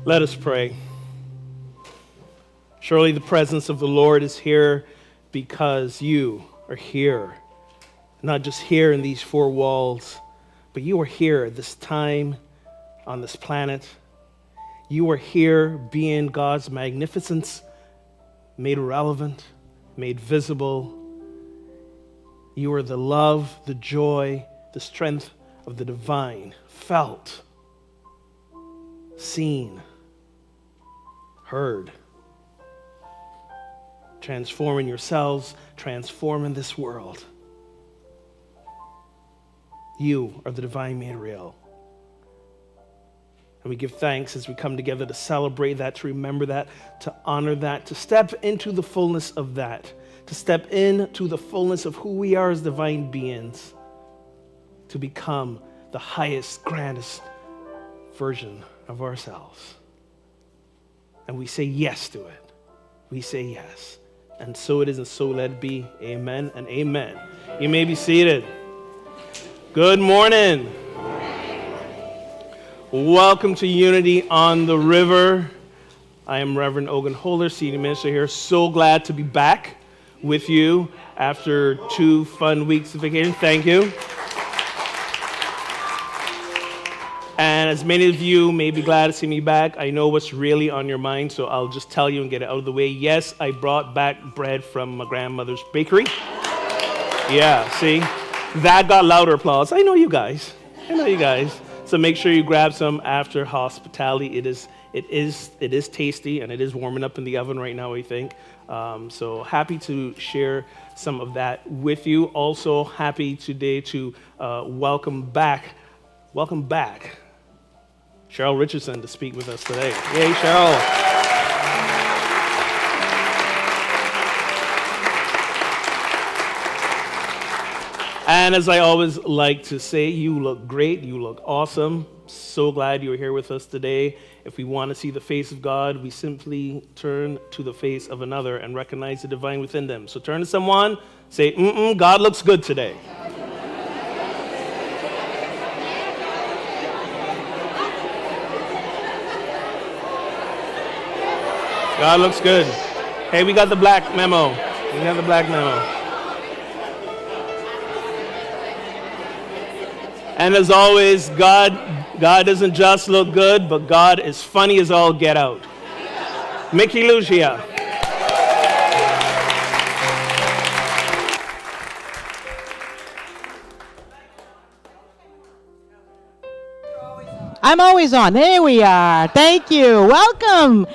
Let us pray. Surely the presence of the Lord is here because you are here. Not just here in these four walls, but you are here at this time on this planet. You are here being God's magnificence made relevant, made visible. You are the love, the joy, the strength of the divine, felt, seen, heard. Transforming yourselves, transforming this world. You are the divine made real. And we give thanks as we come together to celebrate that, to remember that, to honor that, to step into the fullness of that, to step into the fullness of who we are as divine beings, to become the highest, grandest version of ourselves. And we say yes to it. We say yes. And so it is, and so let it be. Amen and amen. You may be seated. Good morning. Welcome to Unity on the River. I am Reverend Ogun Holder, Senior Minister here. So glad to be back with you after 2 fun weeks of vacation. Thank you. And as many of you may be glad to see me back, I know what's really on your mind, so I'll just tell you and get it out of the way. Yes, I brought back bread from my grandmother's bakery. Yeah, see? That got louder applause. I know you guys. So make sure you grab some after hospitality. It is tasty, and it is warming up in the oven right now, I think. So happy to share some of that with you. Also happy today to welcome back, Cheryl Richardson to speak with us today. Yay, Cheryl. And as I always like to say, you look great, you look awesome. So glad you're here with us today. If we want to see the face of God, we simply turn to the face of another and recognize the divine within them. So turn to someone, say, God looks good today. God looks good. Hey, we got the black memo. And as always, God doesn't just look good, but God is funny as all get out. Mickey Lucia. I'm always on. There we are. Thank you. Welcome.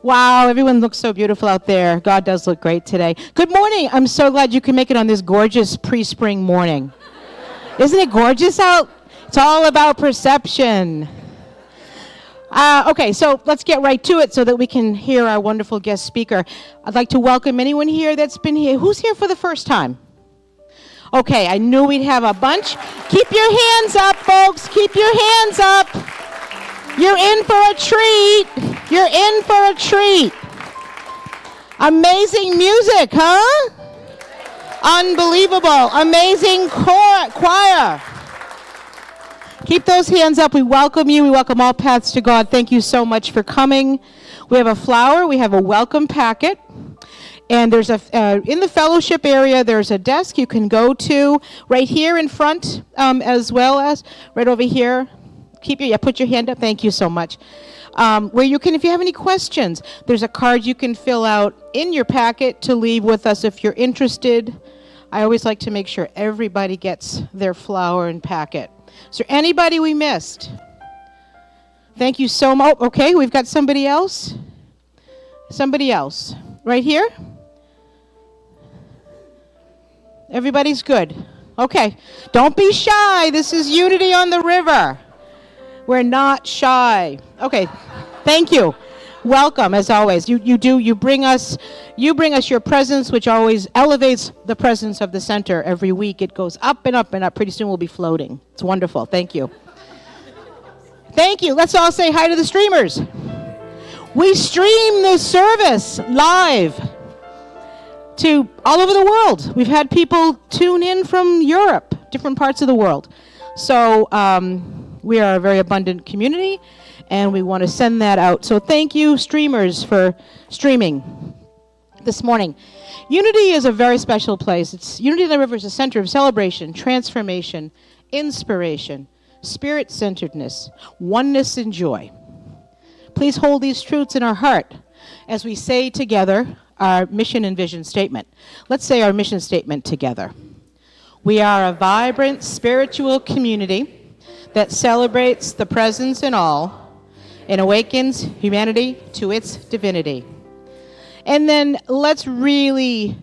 Wow, everyone looks so beautiful out there. God does look great today. Good morning. I'm so glad you can make it on this gorgeous pre-spring morning. Isn't it gorgeous out? It's all about perception. Okay, so let's get right to it so that we can hear our wonderful guest speaker. I'd like to welcome anyone here that's been here. Who's here for the first time? Okay, I knew we'd have a bunch. Keep your hands up, folks. Keep your hands up. You're in for a treat. You're in for a treat. Amazing music, huh? Unbelievable. Amazing choir. Keep those hands up. We welcome you. We welcome all paths to God. Thank you so much for coming. We have a flower. We have a welcome packet. And there's in the fellowship area, there's a desk you can go to right here in front, as well as right over here. Put your hand up. Thank you so much. Where you can, if you have any questions, there's a card you can fill out in your packet to leave with us if you're interested. I always like to make sure everybody gets their flower and packet. Is there anybody we missed? Thank you so much. Okay, we've got somebody else. Right here? Everybody's good. Okay. Don't be shy. This is Unity on the River. We're not shy. Okay. Thank you. Welcome, as always. You bring us your presence, which always elevates the presence of the center every week. It goes up and up and up. Pretty soon we'll be floating. It's wonderful. Thank you. Thank you. Let's all say hi to the streamers. We stream the service live to all over the world. We've had people tune in from Europe, different parts of the world. So We are a very abundant community, and we want to send that out. So thank you, streamers, for streaming this morning. Unity is a very special place. Unity on the River is a center of celebration, transformation, inspiration, spirit-centeredness, oneness, and joy. Please hold these truths in our heart as we say together our mission and vision statement. Let's say our mission statement together. We are a vibrant spiritual community that celebrates the presence in all and awakens humanity to its divinity. And then let's really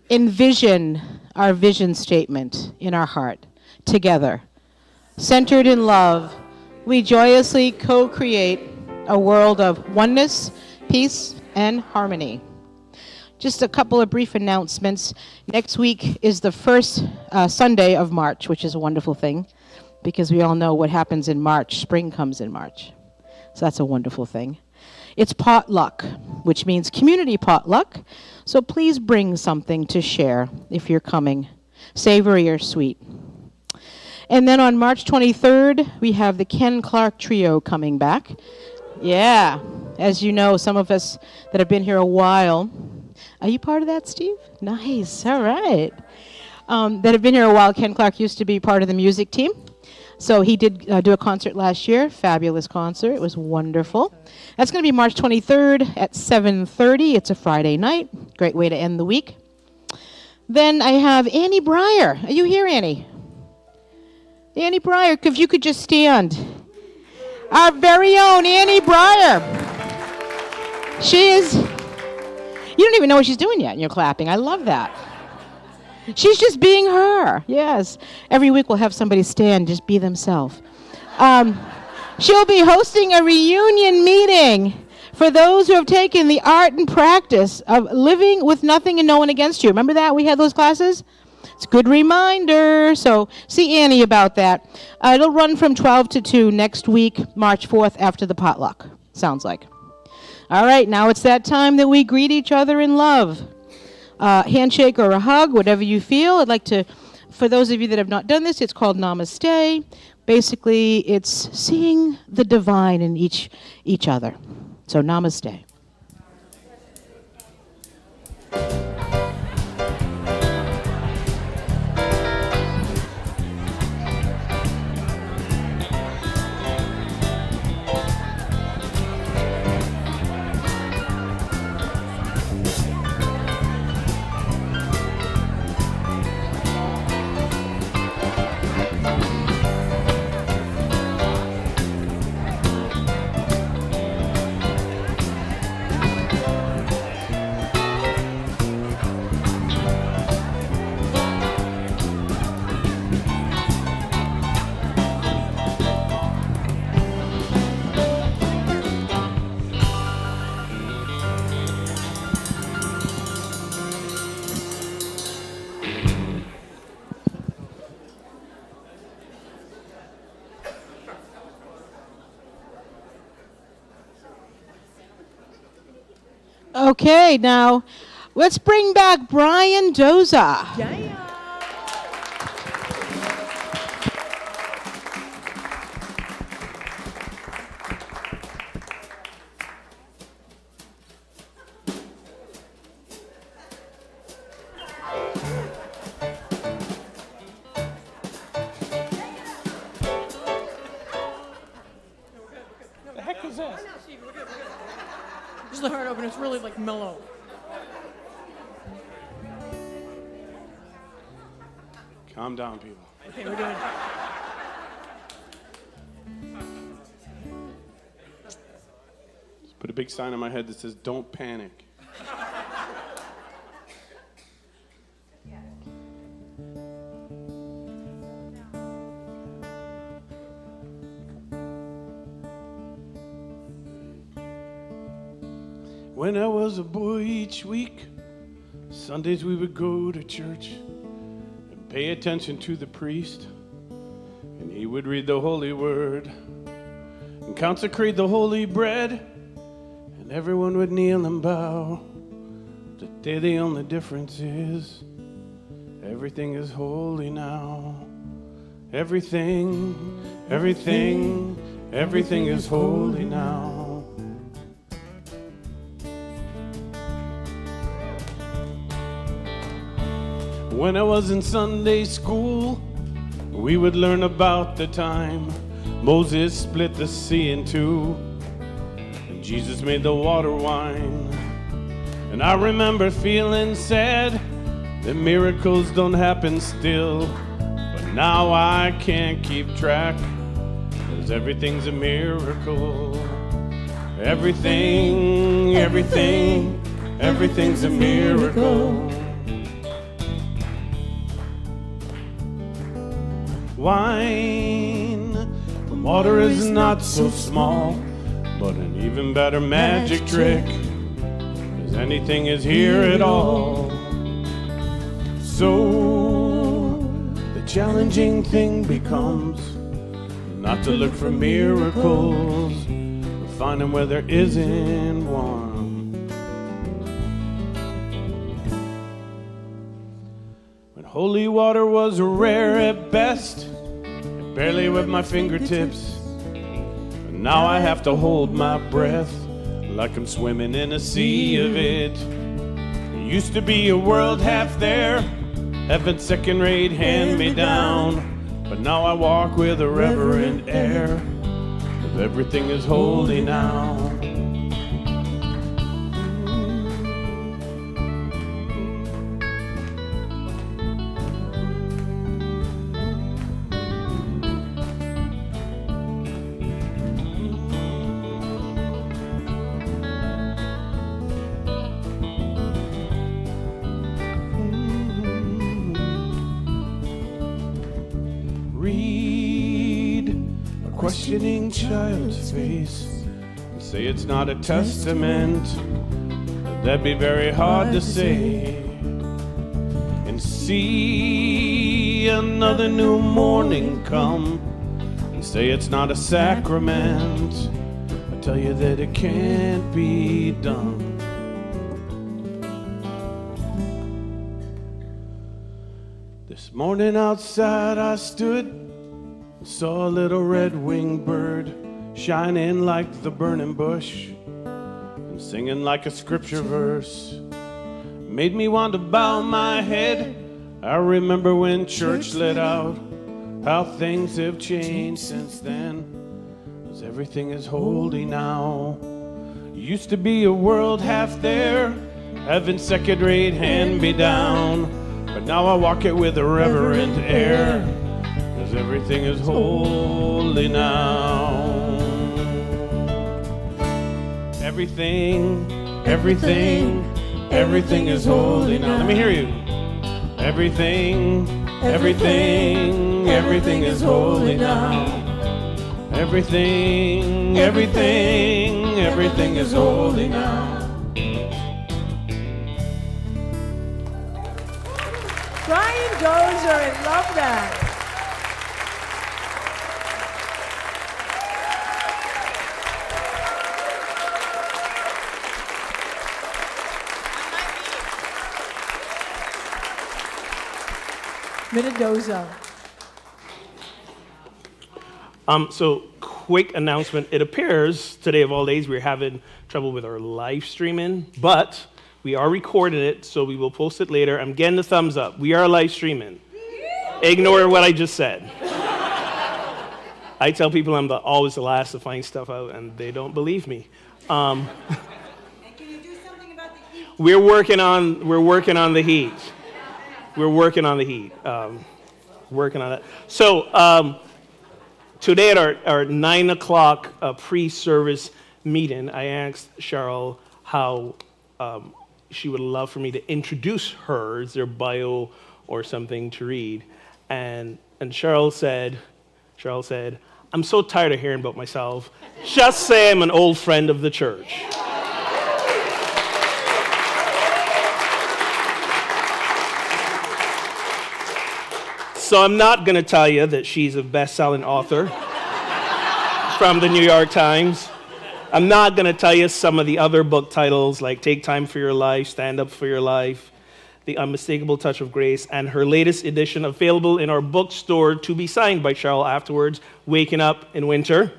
envision our vision statement in our heart together. Centered in love, we joyously co-create a world of oneness, peace, and harmony. Just a couple of brief announcements. Next week is the first Sunday of March, which is a wonderful thing, because we all know what happens in March. Spring comes in March. So that's a wonderful thing. It's potluck, which means community potluck. So please bring something to share if you're coming, savory or sweet. And then on March 23rd, we have the Ken Clark Trio coming back. Yeah, as you know, some of us that have been here a while. Are you part of that, Steve? Nice, all right. That have been here a while. Ken Clark used to be part of the music team. So he did do a concert last year, fabulous concert. It was wonderful. That's going to be March 23rd at 7:30. It's a Friday night. Great way to end the week. Then I have Annie Breyer. Are you here, Annie? Annie Breyer, if you could just stand. Our very own Annie Breyer. She is, you don't even know what she's doing yet, and you're clapping. I love that. She's just being her, yes. Every week we'll have somebody stand, just be themselves. She'll be hosting a reunion meeting for those who have taken the art and practice of living with nothing and no one against you. Remember that? We had those classes? It's a good reminder. So see Annie about that. It'll run from 12 to 2 next week, March 4th, after the potluck, sounds like. All right, now it's that time that we greet each other in love. Handshake or a hug, whatever you feel. I'd like to, for those of you that have not done this, it's called Namaste. Basically, it's seeing the divine in each other. So Namaste. Okay, now let's bring back Brian Doza. Yeah. The heck was that? Just the heart open. It's really like mellow. Calm down, people. Okay, we're doing. Just put a big sign on my head that says, "Don't panic." When I was a boy, each week, Sundays we would go to church and pay attention to the priest, and he would read the holy word and consecrate the holy bread, and everyone would kneel and bow. Today the only difference is everything is holy now. Everything everything, everything is holy now. When I was in Sunday school, we would learn about the time Moses split the sea in two, and Jesus made the water wine. And I remember feeling sad that miracles don't happen still, but now I can't keep track, 'cause everything's a miracle. Everything, everything, everything's a miracle. Wine from water is not so small, but an even better magic trick, 'cause anything is here at all. So the challenging thing becomes not to look for miracles, but find them where there isn't one. When holy water was rare at best, it barely with my fingertips, and now I have to hold my breath like I'm swimming in a sea of it. It used to be a world half there, heaven second-rate hand-me-down, but now I walk with a reverent air, 'cause everything is holy now. Questioning child's face and say it's not a testament. That'd be very hard to say. And see another new morning come and say it's not a sacrament. I tell you that it can't be done. This morning outside I stood, saw a little red-winged bird shining like the burning bush and singing like a scripture verse. Made me want to bow my head. I remember when church let out, how things have changed since then, 'cause everything is holy now. Used to be a world half there, heaven second-rate hand-me-down, but now I walk it with a reverent air, 'cause everything is holy now. Everything, everything, everything is holy now. Let me hear you. Everything, everything, everything is holy now. Everything, everything, everything is holy now. Brian Dozer, I love that. Mendoza. So quick announcement. It appears today of all days we're having trouble with our live streaming, but we are recording it, so we will post it later. I'm getting the thumbs up. We are live streaming. Ignore what I just said. I tell people I'm always the last to find stuff out, and they don't believe me. And can you do something about the heat? We're working on the heat. We're working on the heat. Working on it. So today at our 9 o'clock pre-service meeting, I asked Cheryl how she would love for me to introduce her. Is there a bio or something to read? And Cheryl said, I'm so tired of hearing about myself. Just say I'm an old friend of the church. So I'm not going to tell you that she's a best-selling author from the New York Times. I'm not going to tell you some of the other book titles like Take Time for Your Life, Stand Up for Your Life, The Unmistakable Touch of Grace, and her latest edition available in our bookstore to be signed by Cheryl afterwards, Waking Up in Winter.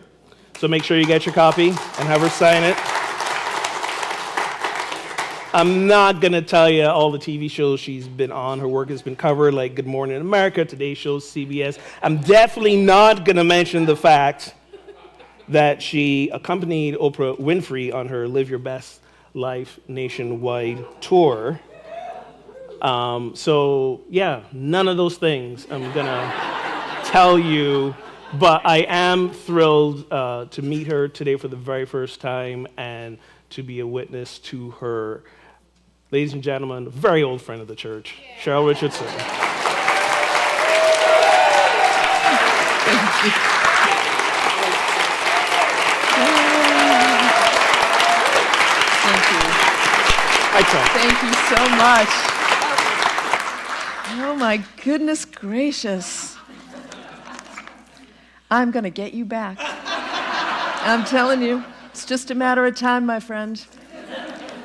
So make sure you get your copy and have her sign it. I'm not going to tell you all the TV shows she's been on. Her work has been covered, like Good Morning America, Today Show, CBS. I'm definitely not going to mention the fact that she accompanied Oprah Winfrey on her Live Your Best Life nationwide tour. So, yeah, none of those things I'm going to tell you, but I am thrilled to meet her today for the very first time and to be a witness to her, ladies and gentlemen, a very old friend of the church, Cheryl Richardson. Thank you so much. Oh my goodness gracious. I'm going to get you back. I'm telling you, it's just a matter of time, my friend.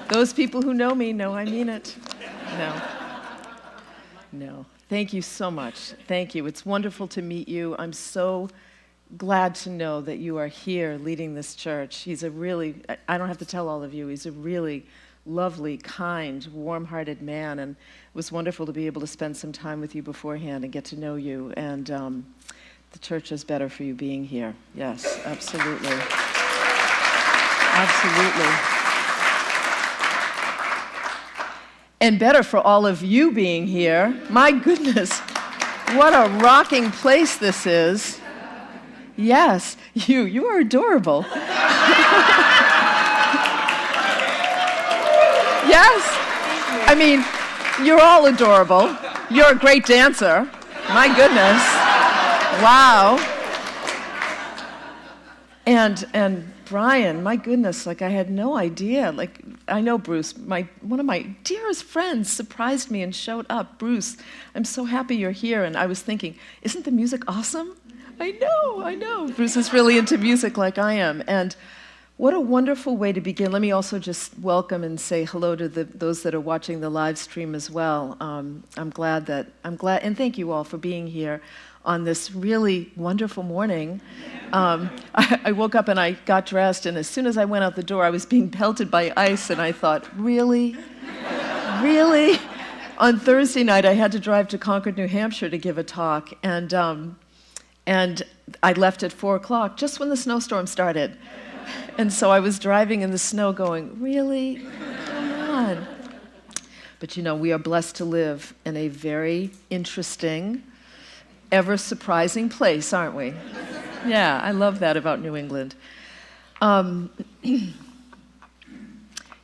Those people who know me know I mean it. No. Thank you so much. Thank you. It's wonderful to meet you. I'm so glad to know that you are here leading this church. He's a really, I don't have to tell all of you, he's a really lovely, kind, warm-hearted man, and it was wonderful to be able to spend some time with you beforehand and get to know you, and the church is better for you being here. Yes, absolutely. Absolutely. And better for all of you being here. My goodness, what a rocking place this is. Yes, you are adorable. Yes. I mean, you're all adorable. You're a great dancer. My goodness. Wow. And Brian, my goodness, like I had no idea. Like I know Bruce, one of my dearest friends surprised me and showed up. Bruce, I'm so happy you're here. And I was thinking, isn't the music awesome? I know. Bruce is really into music like I am. And what a wonderful way to begin. Let me also just welcome and say hello to those that are watching the live stream as well. I'm glad, and thank you all for being here on this really wonderful morning. I woke up and I got dressed, and as soon as I went out the door, I was being pelted by ice, and I thought, really? Really? On Thursday night, I had to drive to Concord, New Hampshire to give a talk, and I left at 4 o'clock, just when the snowstorm started. And so I was driving in the snow going, really? Come on. But you know, we are blessed to live in a very interesting, ever surprising place, aren't we? Yeah, I love that about New England. You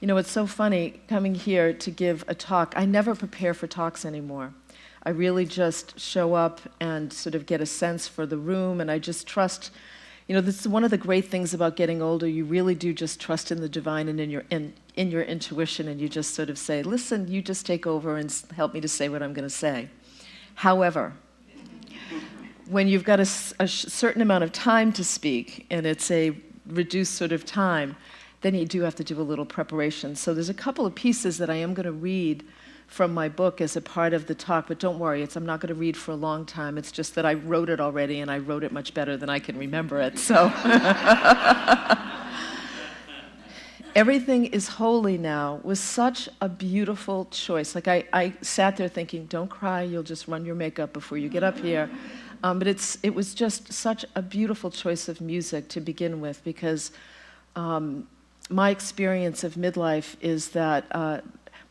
know, it's so funny coming here to give a talk. I never prepare for talks anymore. I really just show up and sort of get a sense for the room, and I just trust. You know, this is one of the great things about getting older. You really do just trust in the divine and in your intuition, and you just sort of say, listen, you just take over and help me to say what I'm going to say. However, when you've got a certain amount of time to speak, and it's a reduced sort of time, then you do have to do a little preparation. So there's a couple of pieces that I am going to read from my book as a part of the talk, but don't worry, I'm not going to read for a long time. It's just that I wrote it already, and I wrote it much better than I can remember it, so. Everything is Holy Now was such a beautiful choice. Like I sat there thinking, don't cry, you'll just run your makeup before you get up here. But it was just such a beautiful choice of music to begin with, because my experience of midlife is that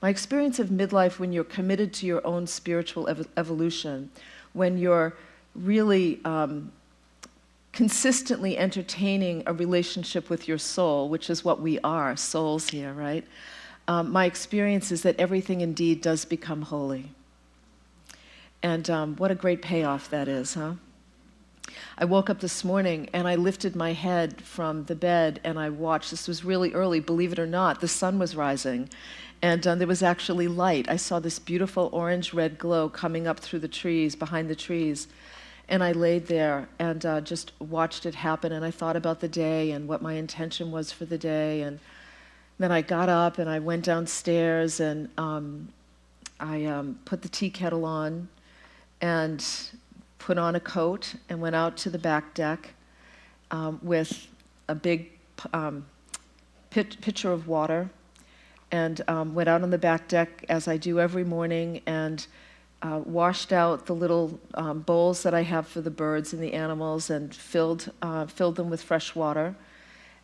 my experience of midlife, when you're committed to your own spiritual evolution, when you're really consistently entertaining a relationship with your soul, which is what we are, souls here, right? My experience is that everything indeed does become holy. And what a great payoff that is, huh? I woke up this morning and I lifted my head from the bed and I watched. This was really early, believe it or not. The sun was rising. And there was actually light. I saw this beautiful orange-red glow coming up through the trees, behind the trees. And I laid there and just watched it happen. And I thought about the day and what my intention was for the day. And then I got up and I went downstairs. And put the tea kettle on and put on a coat and went out to the back deck with a big pitcher of water, and went out on the back deck, as I do every morning, and washed out the little bowls that I have for the birds and the animals, and filled them with fresh water,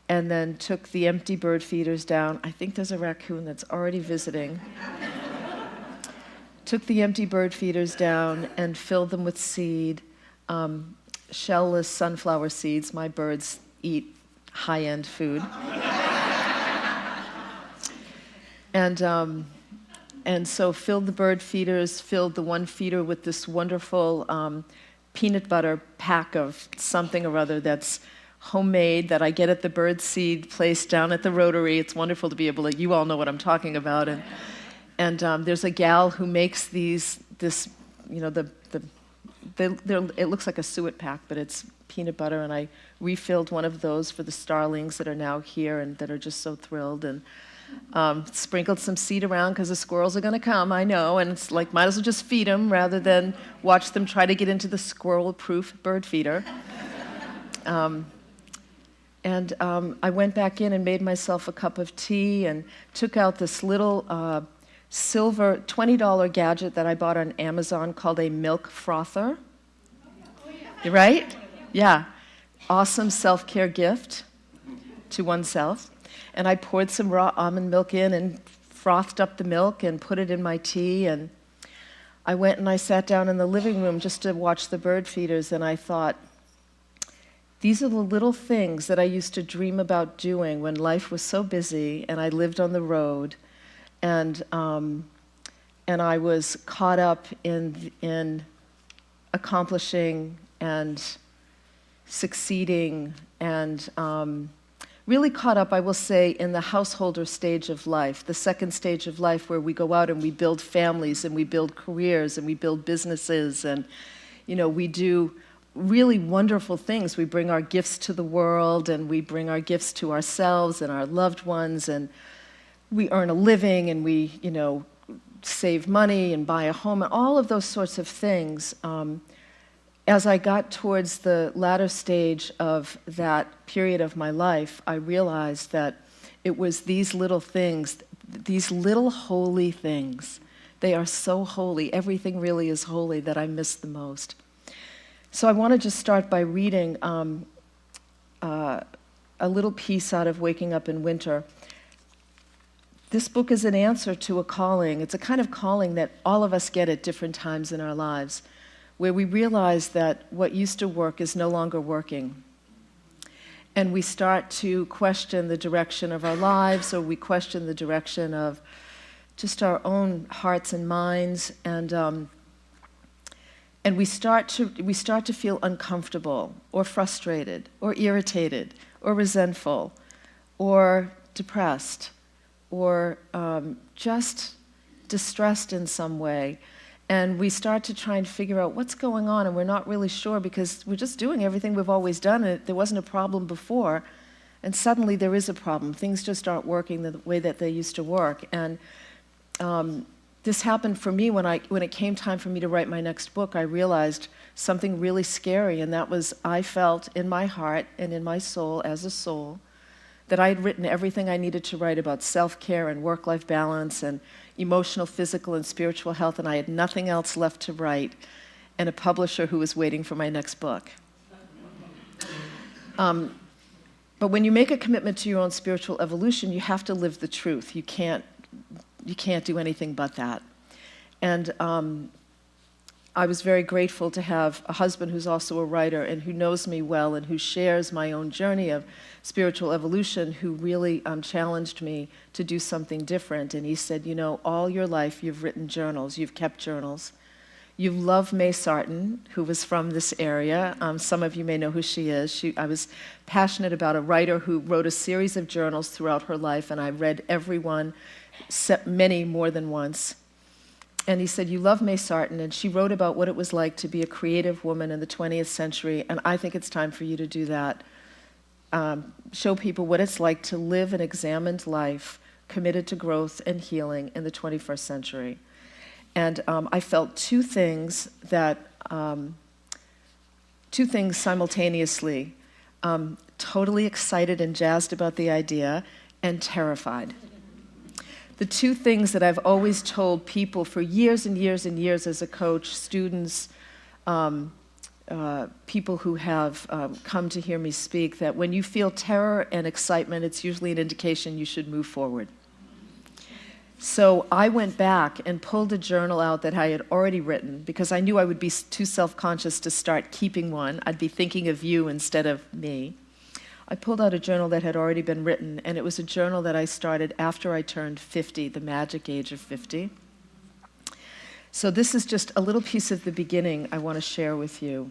and then took the empty bird feeders down. I think there's a raccoon that's already visiting. Took the empty bird feeders down and filled them with seed, shellless sunflower seeds. My birds eat high-end food. And so filled the bird feeders, filled the one feeder with this wonderful peanut butter pack of something or other that's homemade, that I get at the bird seed place down at the Rotary. It's wonderful to be able to, you all know what I'm talking about. And there's a gal who makes it looks like a suet pack, but it's peanut butter, and I refilled one of those for the starlings that are now here and that are just so thrilled, and sprinkled some seed around because the squirrels are going to come, I know, and it's like, might as well just feed them rather than watch them try to get into the squirrel-proof bird feeder. I went back in and made myself a cup of tea and took out this little silver $20 gadget that I bought on Amazon called a milk frother. Right? Yeah. Awesome self-care gift to oneself. And I poured some raw almond milk in and frothed up the milk and put it in my tea. And I went and I sat down in the living room just to watch the bird feeders, and I thought, these are the little things that I used to dream about doing when life was so busy and I lived on the road, and I was caught up in accomplishing and succeeding, and really caught up, I will say, in the householder stage of life, the second stage of life, where we go out and we build families and we build careers and we build businesses, and we do really wonderful things. We bring our gifts to the world, and we bring our gifts to ourselves and our loved ones, and we earn a living, and we save money and buy a home, and all of those sorts of things. As I got towards the latter stage of that period of my life, I realized that it was these little things, these little holy things. They are so holy. Everything really is holy, that I miss the most. So I want to just start by reading a little piece out of Waking Up in Winter. This book is an answer to a calling. It's a kind of calling that all of us get at different times in our lives, where we realize that what used to work is no longer working. And we start to question the direction of our lives, or we question the direction of just our own hearts and minds, and we start to feel uncomfortable, or frustrated, or irritated, or resentful, or depressed, or just distressed in some way. And we start to try and figure out what's going on, and we're not really sure, because we're just doing everything we've always done, and there wasn't a problem before, and suddenly there is a problem. Things just aren't working the way that they used to work. And this happened for me when it came time for me to write my next book. I realized something really scary, and that was, I felt in my heart and in my soul, as a soul, that I had written everything I needed to write about self-care and work-life balance and emotional, physical, and spiritual health, and I had nothing else left to write, and a publisher who was waiting for my next book. But when you make a commitment to your own spiritual evolution, you have to live the truth. You can't do anything but that. And I was very grateful to have a husband who's also a writer and who knows me well and who shares my own journey of spiritual evolution, who really challenged me to do something different. And he said, all your life you've written journals, you've kept journals. You love May Sarton, who was from this area. Some of you may know who she is. I was passionate about a writer who wrote a series of journals throughout her life, and I read every one, many more than once. And he said, you love May Sarton, and she wrote about what it was like to be a creative woman in the 20th century, and I think it's time for you to do that. Show people what it's like to live an examined life committed to growth and healing in the 21st century. And I felt two things simultaneously. Totally excited and jazzed about the idea, and terrified. The two things that I've always told people for years and years and years as a coach, students, people who have come to hear me speak, that when you feel terror and excitement, it's usually an indication you should move forward. So I went back and pulled a journal out that I had already written because I knew I would be too self-conscious to start keeping one. I'd be thinking of you instead of me. I pulled out a journal that had already been written, and it was a journal that I started after I turned 50, the magic age of 50. So this is just a little piece of the beginning I want to share with you.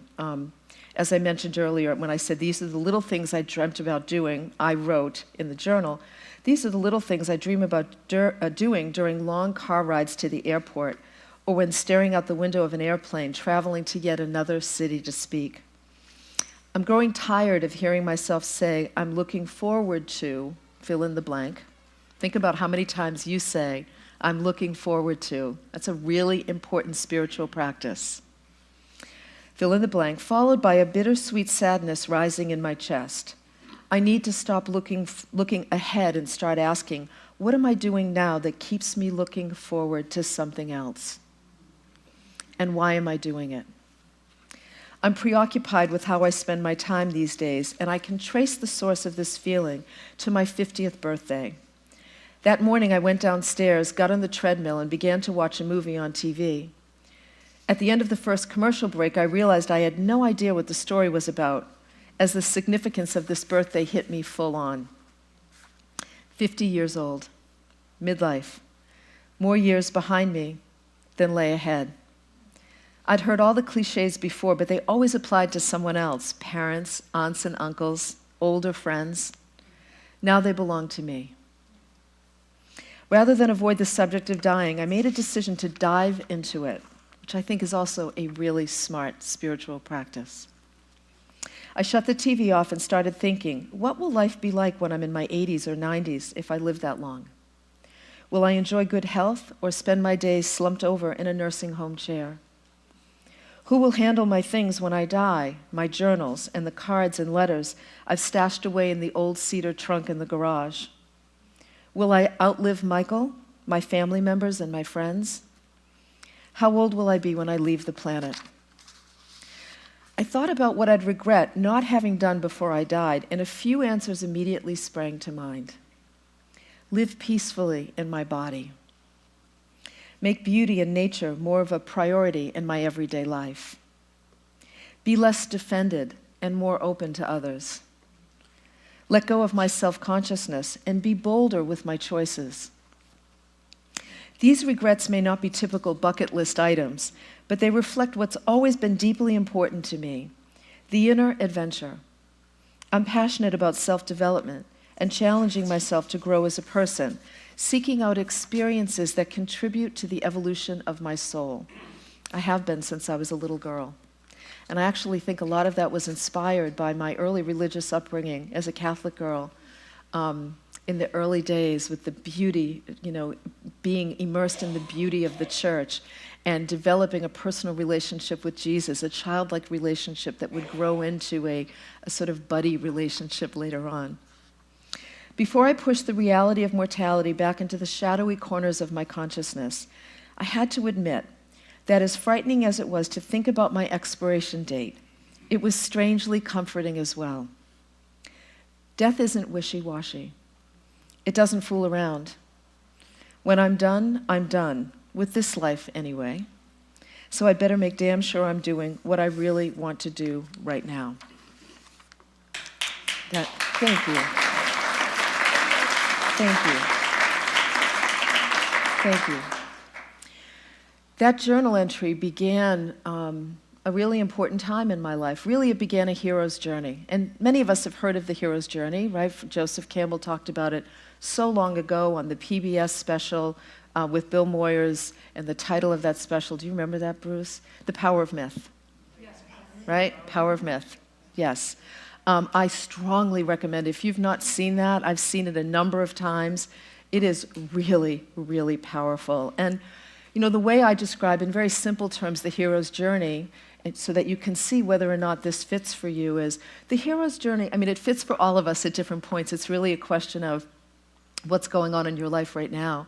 As I mentioned earlier, when I said these are the little things I dreamt about doing, I wrote in the journal, these are the little things I dream about doing during long car rides to the airport or when staring out the window of an airplane, traveling to yet another city to speak. I'm growing tired of hearing myself say, I'm looking forward to, fill in the blank. Think about how many times you say, I'm looking forward to. That's a really important spiritual practice. Fill in the blank, followed by a bittersweet sadness rising in my chest. I need to stop looking ahead and start asking, what am I doing now that keeps me looking forward to something else? And why am I doing it? I'm preoccupied with how I spend my time these days, and I can trace the source of this feeling to my 50th birthday. That morning I went downstairs, got on the treadmill, and began to watch a movie on TV. At the end of the first commercial break, I realized I had no idea what the story was about, as the significance of this birthday hit me full on. 50 years old, midlife, more years behind me than lay ahead. I'd heard all the cliches before, but they always applied to someone else, parents, aunts and uncles, older friends. Now they belong to me. Rather than avoid the subject of dying, I made a decision to dive into it, which I think is also a really smart spiritual practice. I shut the TV off and started thinking, what will life be like when I'm in my 80s or 90s if I live that long? Will I enjoy good health or spend my days slumped over in a nursing home chair? Who will handle my things when I die, my journals and the cards and letters I've stashed away in the old cedar trunk in the garage? Will I outlive Michael, my family members, and my friends? How old will I be when I leave the planet? I thought about what I'd regret not having done before I died, and a few answers immediately sprang to mind. Live peacefully in my body. Make beauty and nature more of a priority in my everyday life. Be less defended and more open to others. Let go of my self-consciousness and be bolder with my choices. These regrets may not be typical bucket list items, but they reflect what's always been deeply important to me, the inner adventure. I'm passionate about self-development and challenging myself to grow as a person, seeking out experiences that contribute to the evolution of my soul. I have been since I was a little girl. And I actually think a lot of that was inspired by my early religious upbringing as a Catholic girl in the early days with the beauty, being immersed in the beauty of the church and developing a personal relationship with Jesus, a childlike relationship that would grow into a sort of buddy relationship later on. Before I pushed the reality of mortality back into the shadowy corners of my consciousness, I had to admit that as frightening as it was to think about my expiration date, it was strangely comforting as well. Death isn't wishy-washy. It doesn't fool around. When I'm done, with this life anyway. So I'd better make damn sure I'm doing what I really want to do right now. Thank you. Thank you. That journal entry began a really important time in my life. Really, it began a hero's journey. And many of us have heard of the hero's journey, right? Joseph Campbell talked about it so long ago on the PBS special with Bill Moyers, and the title of that special, do you remember that, Bruce? The Power of Myth. Yes. Right? Power of Myth. Yes. I strongly recommend, if you've not seen that, I've seen it a number of times. It is really, really powerful. And You know, the way I describe in very simple terms the hero's journey, and so that you can see whether or not this fits for you, is the hero's journey. I mean, it fits for all of us at different points. It's really a question of what's going on in your life right now.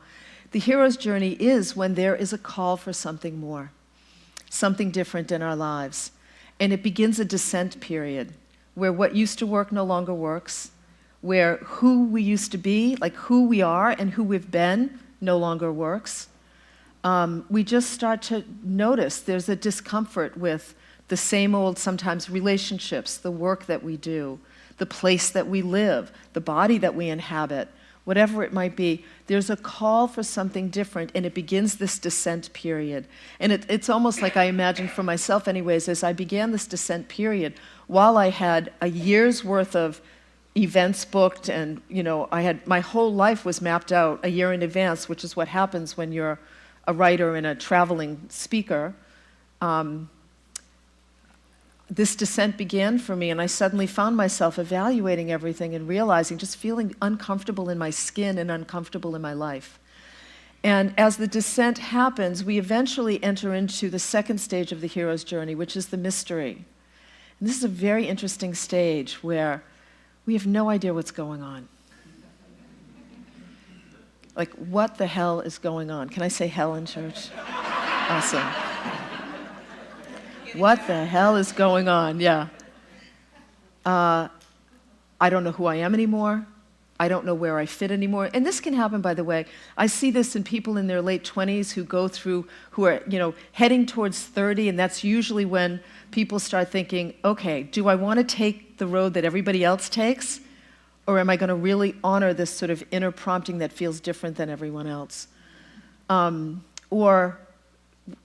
The hero's journey is when there is a call for something more, something different in our lives. And it begins a descent period where what used to work no longer works, where who we used to be, like who we are and who we've been, no longer works. We just start to notice there's a discomfort with the same old, sometimes relationships, the work that we do, the place that we live, the body that we inhabit, whatever it might be. There's a call for something different, and it begins this descent period. And it's almost like I imagine for myself anyways, as I began this descent period, while I had a year's worth of events booked, and I had my whole life was mapped out a year in advance, which is what happens when you're a writer and a traveling speaker. This descent began for me, and I suddenly found myself evaluating everything and realizing, just feeling uncomfortable in my skin and uncomfortable in my life. And as the descent happens, we eventually enter into the second stage of the hero's journey, which is the mystery. And this is a very interesting stage where we have no idea what's going on. Like, what the hell is going on? Can I say hell in church? Awesome. What the hell is going on? Yeah. I don't know who I am anymore. I don't know where I fit anymore. And this can happen, by the way. I see this in people in their late 20s who are, heading towards 30, and that's usually when people start thinking, okay, do I want to take the road that everybody else takes? Or am I going to really honor this sort of inner prompting that feels different than everyone else? Or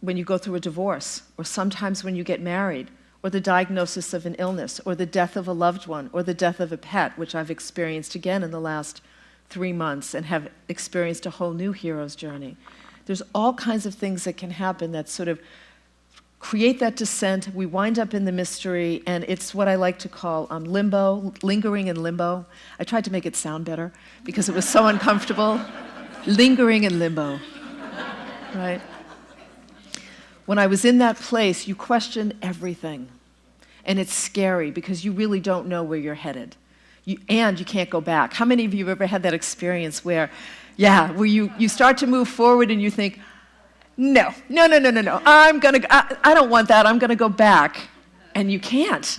when you go through a divorce, or sometimes when you get married, or the diagnosis of an illness, or the death of a loved one, or the death of a pet, which I've experienced again in the last 3 months and have experienced a whole new hero's journey. There's all kinds of things that can happen that sort of create that descent. We wind up in the mystery, and it's what I like to call limbo, lingering in limbo. I tried to make it sound better because it was so uncomfortable. Lingering in limbo, right? When I was in that place, you question everything. And it's scary because you really don't know where you're headed. And you can't go back. How many of you have ever had that experience where you start to move forward and you think, no, I don't want that, I'm gonna go back. And you can't,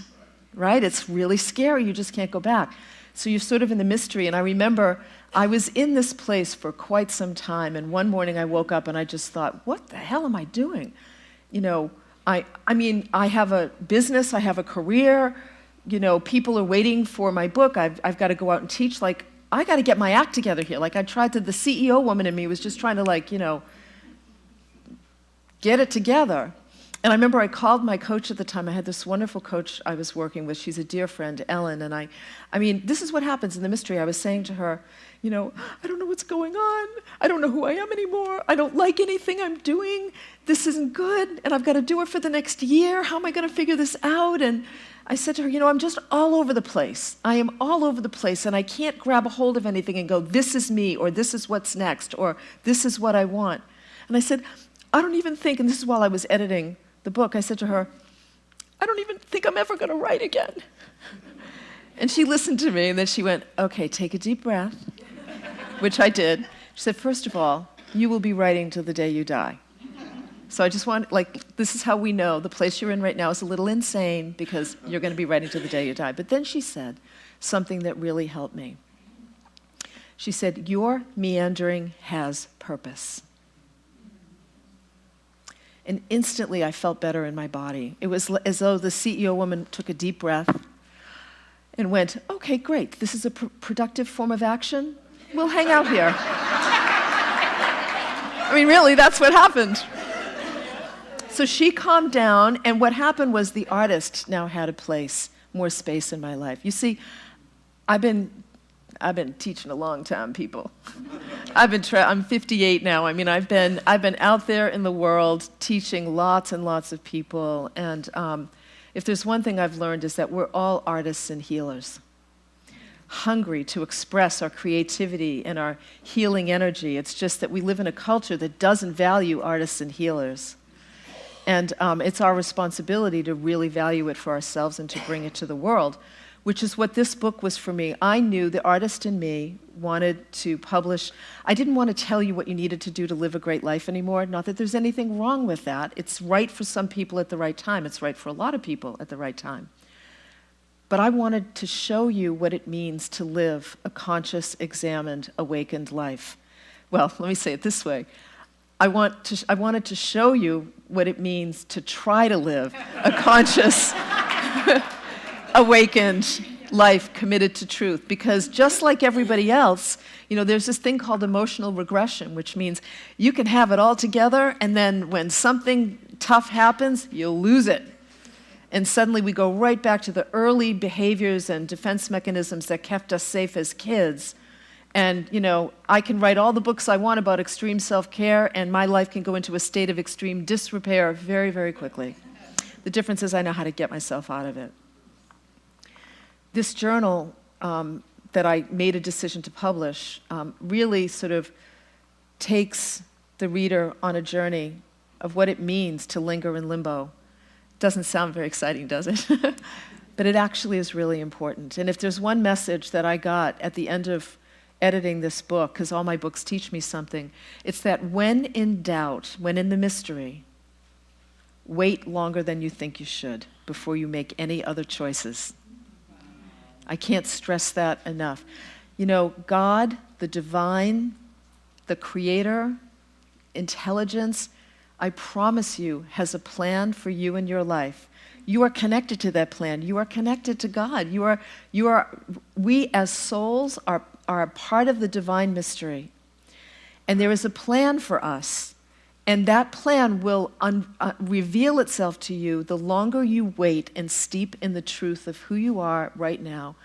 right? It's really scary, you just can't go back. So you're sort of in the mystery, and I remember I was in this place for quite some time, and one morning I woke up and I just thought, what the hell am I doing? I have a business, I have a career, people are waiting for my book, I've got to go out and teach, I got to get my act together here. The CEO woman in me was just trying to get it together. And I remember I called my coach at the time. I had this wonderful coach I was working with. She's a dear friend, Ellen. And I mean, this is what happens in the mystery. I was saying to her, I don't know what's going on. I don't know who I am anymore. I don't like anything I'm doing. This isn't good. And I've got to do it for the next year. How am I going to figure this out? And I said to her, I'm just all over the place. I am all over the place. And I can't grab a hold of anything and go, this is me, or this is what's next, or this is what I want. And I said, I don't even think, and this is while I was editing the book, I said to her, I don't even think I'm ever going to write again. And she listened to me, and then she went, okay, take a deep breath, which I did. She said, first of all, you will be writing till the day you die. So I just want, this is how we know the place you're in right now is a little insane because you're going to be writing till the day you die. But then she said something that really helped me. She said, your meandering has purpose. And instantly I felt better in my body. It was as though the CEO woman took a deep breath and went, okay, great, this is a productive form of action. We'll hang out here. I mean, really, that's what happened. So she calmed down, and what happened was the artist now had a place, more space in my life. You see, I've been teaching a long time, people. I'm 58 now. I mean, I've been out there in the world teaching lots and lots of people. And if there's one thing I've learned is that we're all artists and healers. hungry to express our creativity and our healing energy. It's just that we live in a culture that doesn't value artists and healers. And it's our responsibility to really value it for ourselves and to bring it to the world, which is what this book was for me. I knew the artist in me wanted to publish. I didn't want to tell you what you needed to do to live a great life anymore. Not that there's anything wrong with that. It's right for some people at the right time. It's right for a lot of people at the right time. But I wanted to show you what it means to live a conscious, examined, awakened life. Well, let me say it this way. I wanted to show you what it means to try to live a conscious, awakened life committed to truth. Because just like everybody else, there's this thing called emotional regression, which means you can have it all together, and then when something tough happens, you'll lose it. And suddenly we go right back to the early behaviors and defense mechanisms that kept us safe as kids. And, I can write all the books I want about extreme self-care, and my life can go into a state of extreme disrepair very, very quickly. The difference is I know how to get myself out of it. This journal that I made a decision to publish really sort of takes the reader on a journey of what it means to linger in limbo. Doesn't sound very exciting, does it? But it actually is really important. And if there's one message that I got at the end of editing this book, because all my books teach me something, it's that when in doubt, when in the mystery, wait longer than you think you should before you make any other choices. I can't stress that enough. God, the divine, the creator, intelligence, I promise you, has a plan for you and your life. You are connected to that plan. You are connected to God. We as souls are a part of the divine mystery. And there is a plan for us. And that plan will reveal itself to you the longer you wait and steep in the truth of who you are right now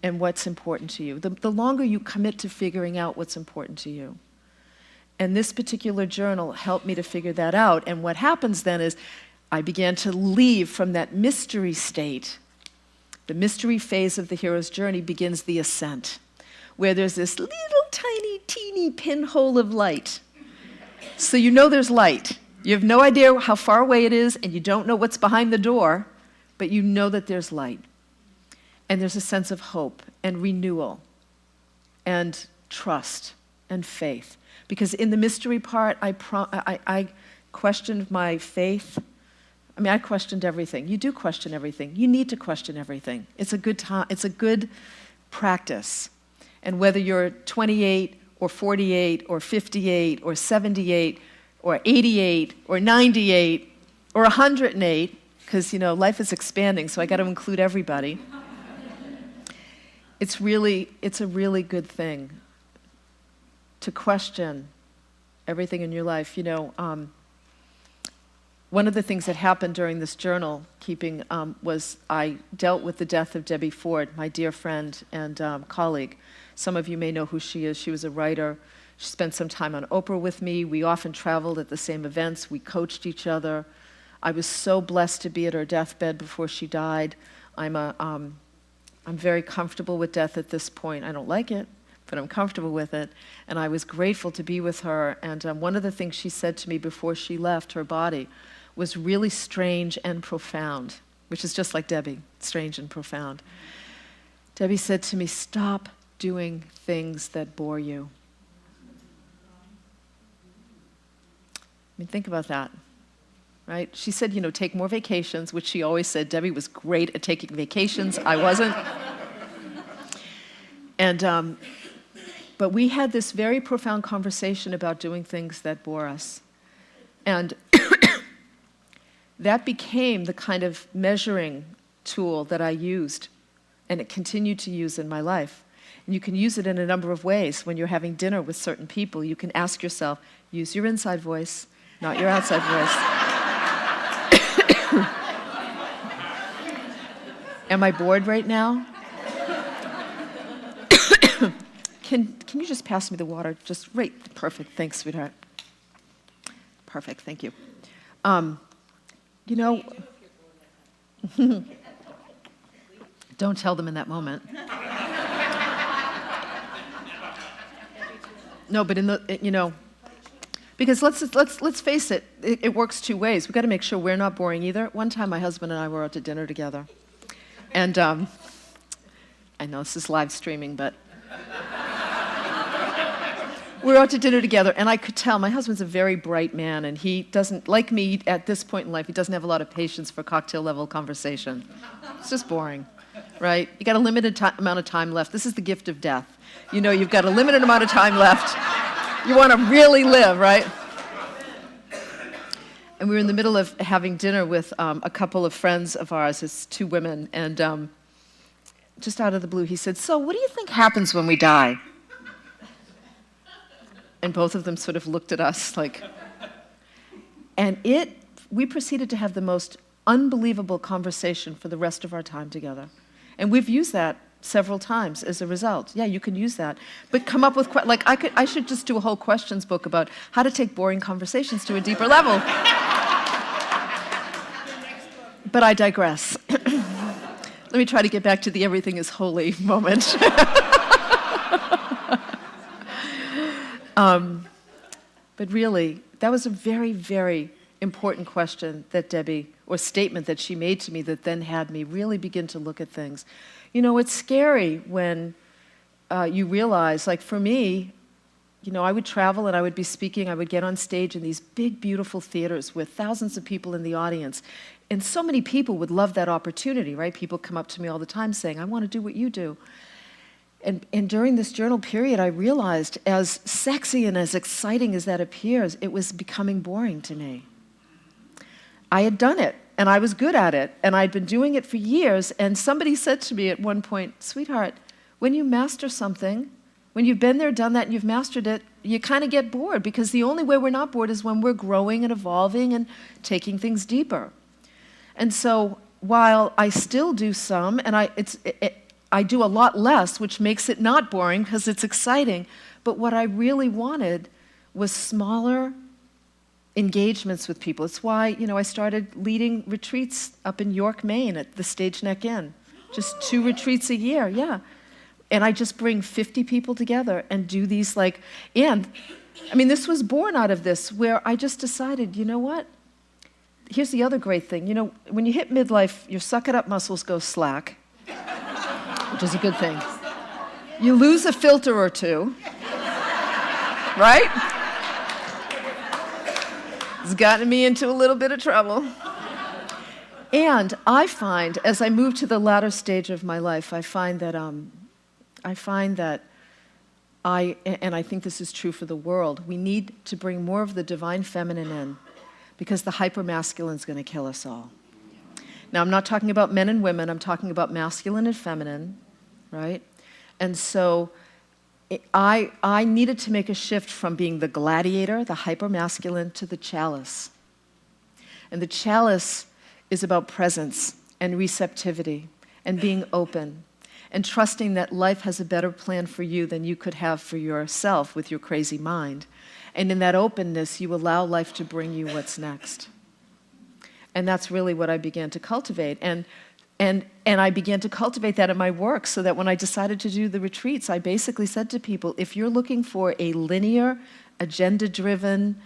and what's important to you. The longer you commit to figuring out what's important to you. And this particular journal helped me to figure that out. And what happens then is I began to leave from that mystery state. The mystery phase of the hero's journey begins the ascent, where there's this little tiny, teeny pinhole of light. So there's light. You have no idea how far away it is, and you don't know what's behind the door, but you know that there's light. And there's a sense of hope and renewal and trust and faith. Because in the mystery part, I questioned my faith. I questioned everything. You do question everything. You need to question everything. It's a good time. It's a good practice. And whether you're 28 or 48 or 58 or 78 or 88 or 98 or 108, because life is expanding, so I got to include everybody. It's a really good thing to question everything in your life. One of the things that happened during this journal keeping was I dealt with the death of Debby Ford, my dear friend and colleague. Some of you may know who she is. She was a writer. She spent some time on Oprah with me. We often traveled at the same events. We coached each other. I was so blessed to be at her deathbed before she died. I'm very comfortable with death at this point. I don't like it, but I'm comfortable with it. And I was grateful to be with her. And one of the things she said to me before she left her body was really strange and profound, which is just like Debby, strange and profound. Debby said to me, "Stop doing things that bore you." Think about that, right? She said, take more vacations, which she always said. Debby was great at taking vacations. I wasn't. And, but we had this very profound conversation about doing things that bore us. And that became the kind of measuring tool that I used and it continued to use in my life. And you can use it in a number of ways. When you're having dinner with certain people, you can ask yourself, use your inside voice, not your outside voice. Am I bored right now? Can you just pass me the water? Just right. Perfect. Thanks, sweetheart. Perfect. Thank you. Don't tell them in that moment. No, but because let's face it, it works two ways. We've got to make sure we're not boring either. One time, my husband and I were out to dinner together, and I know this is live streaming, but we were out to dinner together, and I could tell my husband's a very bright man, and he doesn't, like me at this point in life, he doesn't have a lot of patience for cocktail-level conversation. It's just boring, right? You got a limited amount of time left. This is the gift of death. You've got a limited amount of time left. You want to really live, right? And we were in the middle of having dinner with a couple of friends of ours, it's two women, and just out of the blue, he said, "So, what do you think happens when we die?" And both of them sort of looked at us like, and we proceeded to have the most unbelievable conversation for the rest of our time together. And we've used that several times as a result. Yeah, you can use that. But come up with, I should just do a whole questions book about how to take boring conversations to a deeper level. But I digress. Let me try to get back to the everything is holy moment. But really, that was a very, very important question that Debby, or statement that she made to me that then had me really begin to look at things. It's scary when you realize, like for me, I would travel and I would be speaking, I would get on stage in these big, beautiful theaters with thousands of people in the audience. And so many people would love that opportunity, right? People come up to me all the time saying, "I want to do what you do." And during this journal period, I realized, as sexy and as exciting as that appears, it was becoming boring to me. I had done it, and I was good at it, and I'd been doing it for years, and somebody said to me at one point, "Sweetheart, when you master something, when you've been there, done that, and you've mastered it, you kind of get bored, because the only way we're not bored is when we're growing and evolving and taking things deeper." And so while I still do some, and I do a lot less, which makes it not boring because it's exciting. But what I really wanted was smaller engagements with people. It's why, I started leading retreats up in York, Maine at the Stage Neck Inn. Just 2 retreats a year, yeah. And I just bring 50 people together and do these this was born out of this, where I just decided, you know what? Here's the other great thing. When you hit midlife, your suck-it-up muscles go slack, which is a good thing. You lose a filter or two, right? It's gotten me into a little bit of trouble. And I find, as I move to the latter stage of my life, I find that and I think this is true for the world, we need to bring more of the divine feminine in, because the hypermasculine is going to kill us all. Now, I'm not talking about men and women, I'm talking about masculine and feminine, right? And so I needed to make a shift from being the gladiator, the hypermasculine, to the chalice. And the chalice is about presence and receptivity and being open and trusting that life has a better plan for you than you could have for yourself with your crazy mind. And in that openness, you allow life to bring you what's next. And that's really what I began to cultivate. And I began to cultivate that in my work, so that when I decided to do the retreats, I basically said to people, if you're looking for a linear, agenda-driven,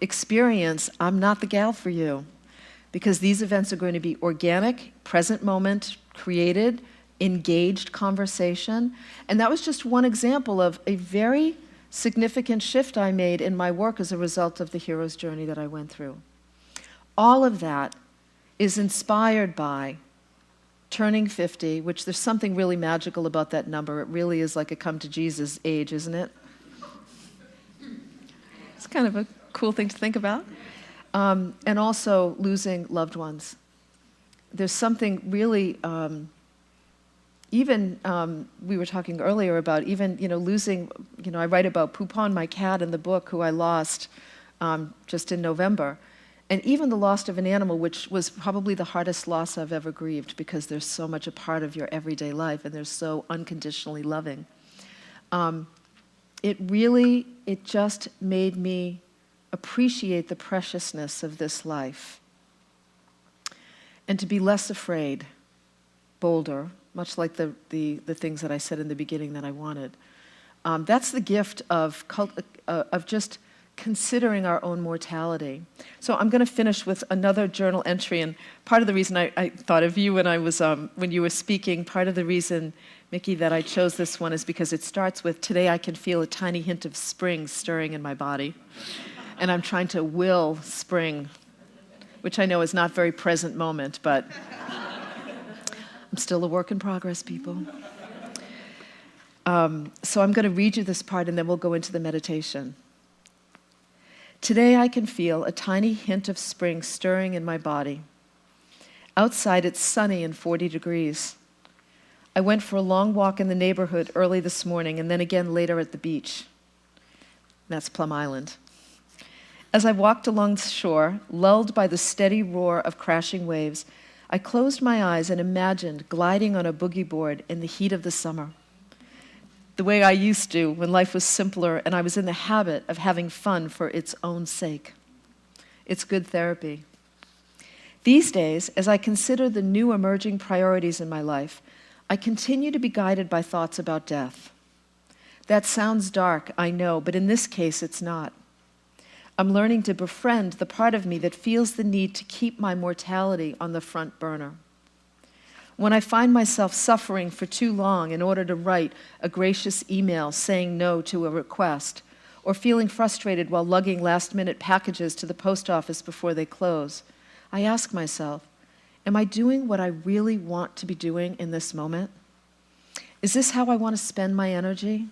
experience, I'm not the gal for you. Because these events are going to be organic, present moment, created, engaged conversation. And that was just one example of a very significant shift I made in my work as a result of the hero's journey that I went through. All of that is inspired by turning 50, which there's something really magical about that number. It really is like a come to Jesus age, isn't it? It's kind of a cool thing to think about. And also losing loved ones. There's something really, we were talking earlier about even, losing, I write about Poupon, my cat, in the book, who I lost just in November. And even the loss of an animal, which was probably the hardest loss I've ever grieved, because there's so much a part of your everyday life and they're so unconditionally loving. It just made me appreciate the preciousness of this life and to be less afraid, bolder, much like the things that I said in the beginning that I wanted. That's the gift of just considering our own mortality. So I'm going to finish with another journal entry, and part of the reason I thought of you when I was when you were speaking, part of the reason, Mickey, that I chose this one is because it starts with, "Today I can feel a tiny hint of spring stirring in my body," and I'm trying to will spring, which I know is not very present moment, but I'm still a work in progress, people. So I'm going to read you this part, and then we'll go into the meditation. Today I can feel a tiny hint of spring stirring in my body. Outside it's sunny and 40 degrees. I went for a long walk in the neighborhood early this morning and then again later at the beach. That's Plum Island. As I walked along the shore, lulled by the steady roar of crashing waves, I closed my eyes and imagined gliding on a boogie board in the heat of the summer. The way I used to when life was simpler and I was in the habit of having fun for its own sake. It's good therapy. These days, as I consider the new emerging priorities in my life, I continue to be guided by thoughts about death. That sounds dark, I know, but in this case it's not. I'm learning to befriend the part of me that feels the need to keep my mortality on the front burner. When I find myself suffering for too long in order to write a gracious email saying no to a request, or feeling frustrated while lugging last-minute packages to the post office before they close, I ask myself, am I doing what I really want to be doing in this moment? Is this how I want to spend my energy?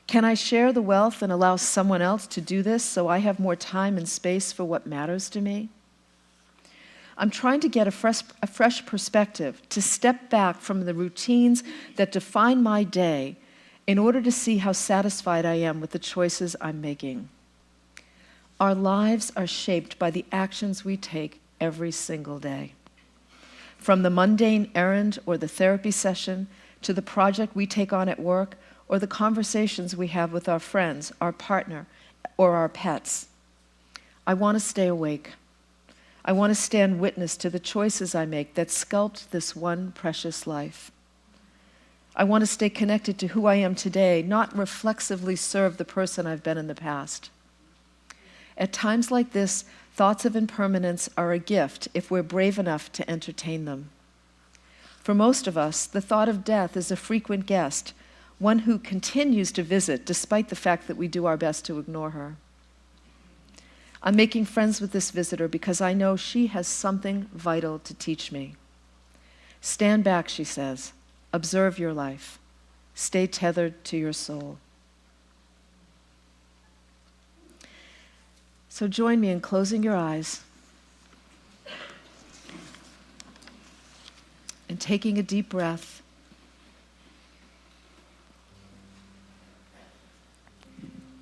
Can I share the wealth and allow someone else to do this so I have more time and space for what matters to me? I'm trying to get a fresh perspective, to step back from the routines that define my day in order to see how satisfied I am with the choices I'm making. Our lives are shaped by the actions we take every single day. From the mundane errand or the therapy session to the project we take on at work or the conversations we have with our friends, our partner, or our pets. I want to stay awake. I want to stand witness to the choices I make that sculpt this one precious life. I want to stay connected to who I am today, not reflexively serve the person I've been in the past. At times like this, thoughts of impermanence are a gift if we're brave enough to entertain them. For most of us, the thought of death is a frequent guest, one who continues to visit despite the fact that we do our best to ignore her. I'm making friends with this visitor because I know she has something vital to teach me. Stand back, she says. Observe your life. Stay tethered to your soul. So join me in closing your eyes and taking a deep breath.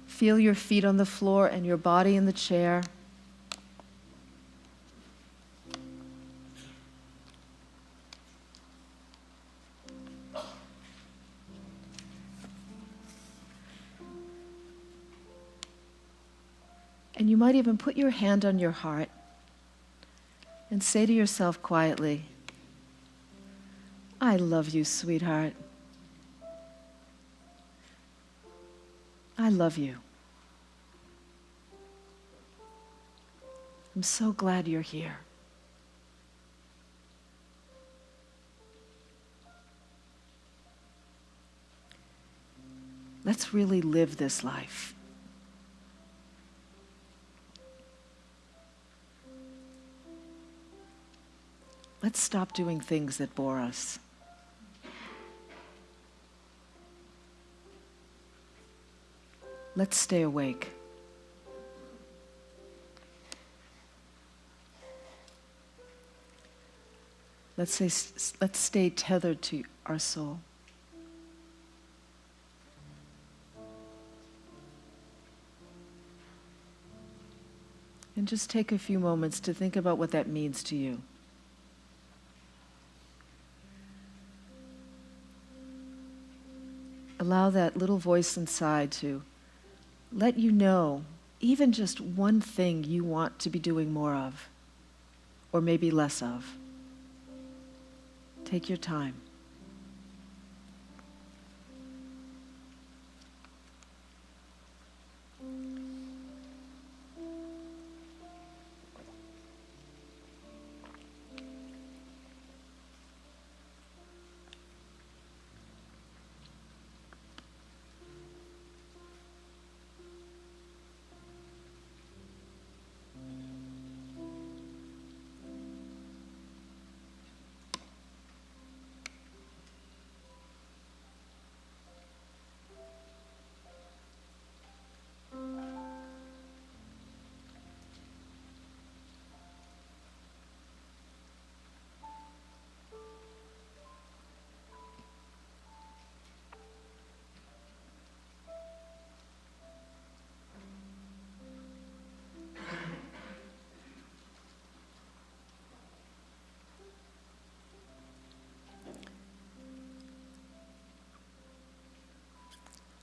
Feel your feet on the floor and your body in the chair. And you might even put your hand on your heart and say to yourself quietly, I love you, sweetheart. I love you. I'm so glad you're here. Let's really live this life. Let's stop doing things that bore us. Let's stay awake. Let's stay tethered to our soul. And just take a few moments to think about what that means to you. Allow that little voice inside to let you know even just one thing you want to be doing more of, or maybe less of. Take your time.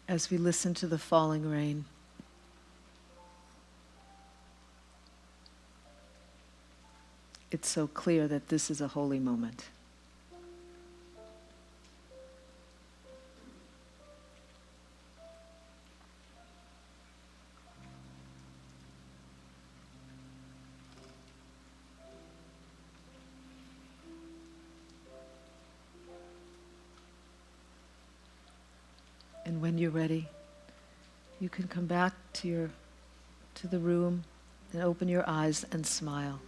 as we listen to the falling rain. It's so clear that this is a holy moment. And when you're ready, you can come back to the room and open your eyes and smile.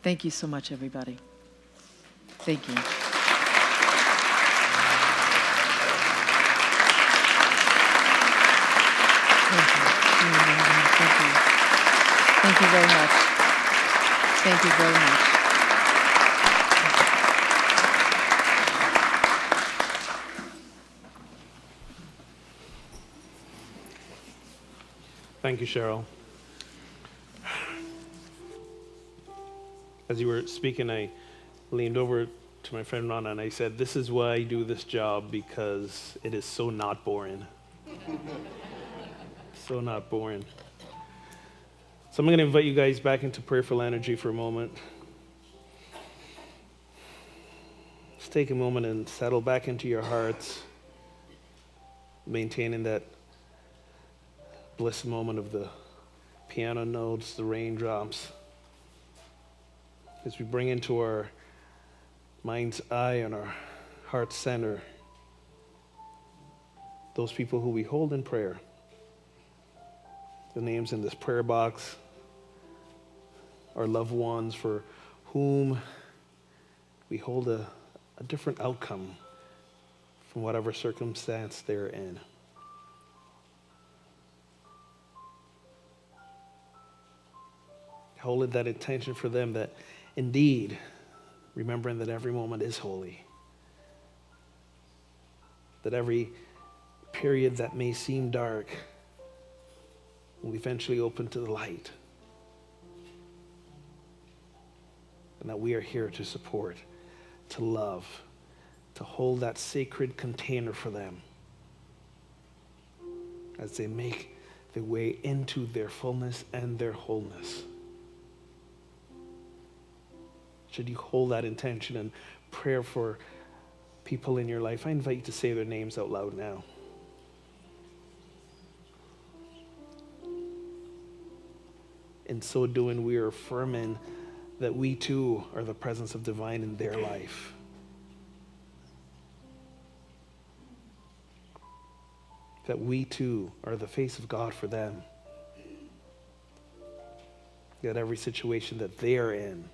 Thank you so much, everybody. Thank you. Thank you very much. Thank you very much. Thank you, Cheryl. As you were speaking, I leaned over to my friend Rana and I said, this is why I do this job, because it is so not boring. So not boring. So I'm going to invite you guys back into prayerful energy for a moment. Just take a moment and settle back into your hearts, maintaining that bliss moment of the piano notes, the raindrops. As we bring into our mind's eye and our heart center those people who we hold in prayer. The names in this prayer box, our loved ones for whom we hold a different outcome from whatever circumstance they're in. Holding that intention for them, that indeed, remembering that every moment is holy, that every period that may seem dark will eventually open to the light, and that we are here to support, to love, to hold that sacred container for them as they make their way into their fullness and their wholeness. Should you hold that intention and prayer for people in your life, I invite you to say their names out loud now. In so doing, we are affirming that we too are the presence of divine in their life. That we too are the face of God for them. That every situation that they are in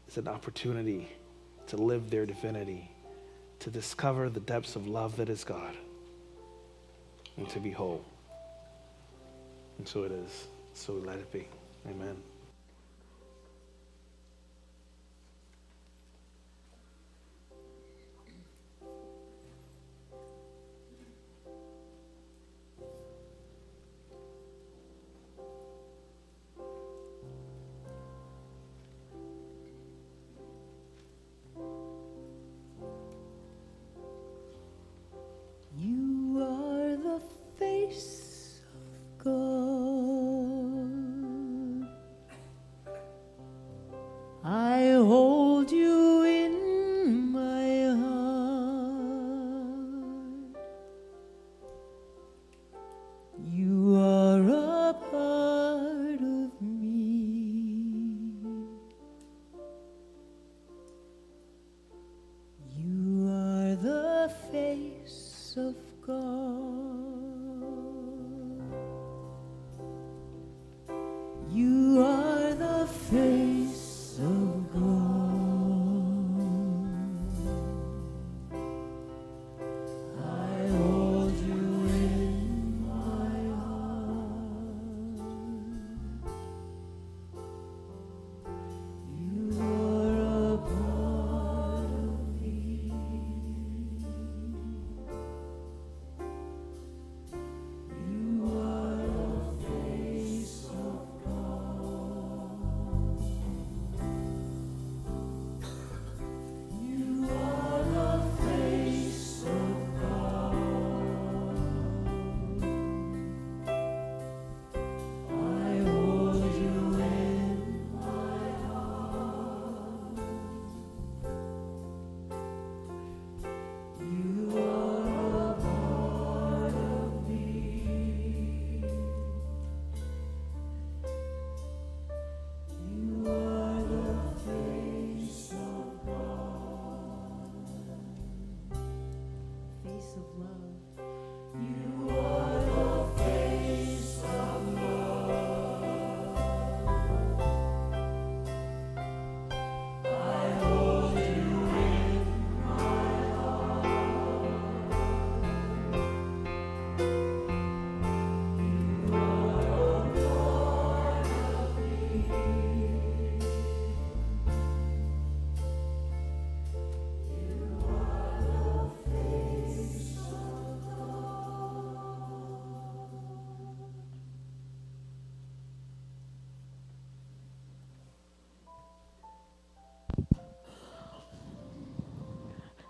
is an opportunity to live their divinity, to discover the depths of love that is God, and to be whole. And so it is. So let it be. Amen. You are the face of God.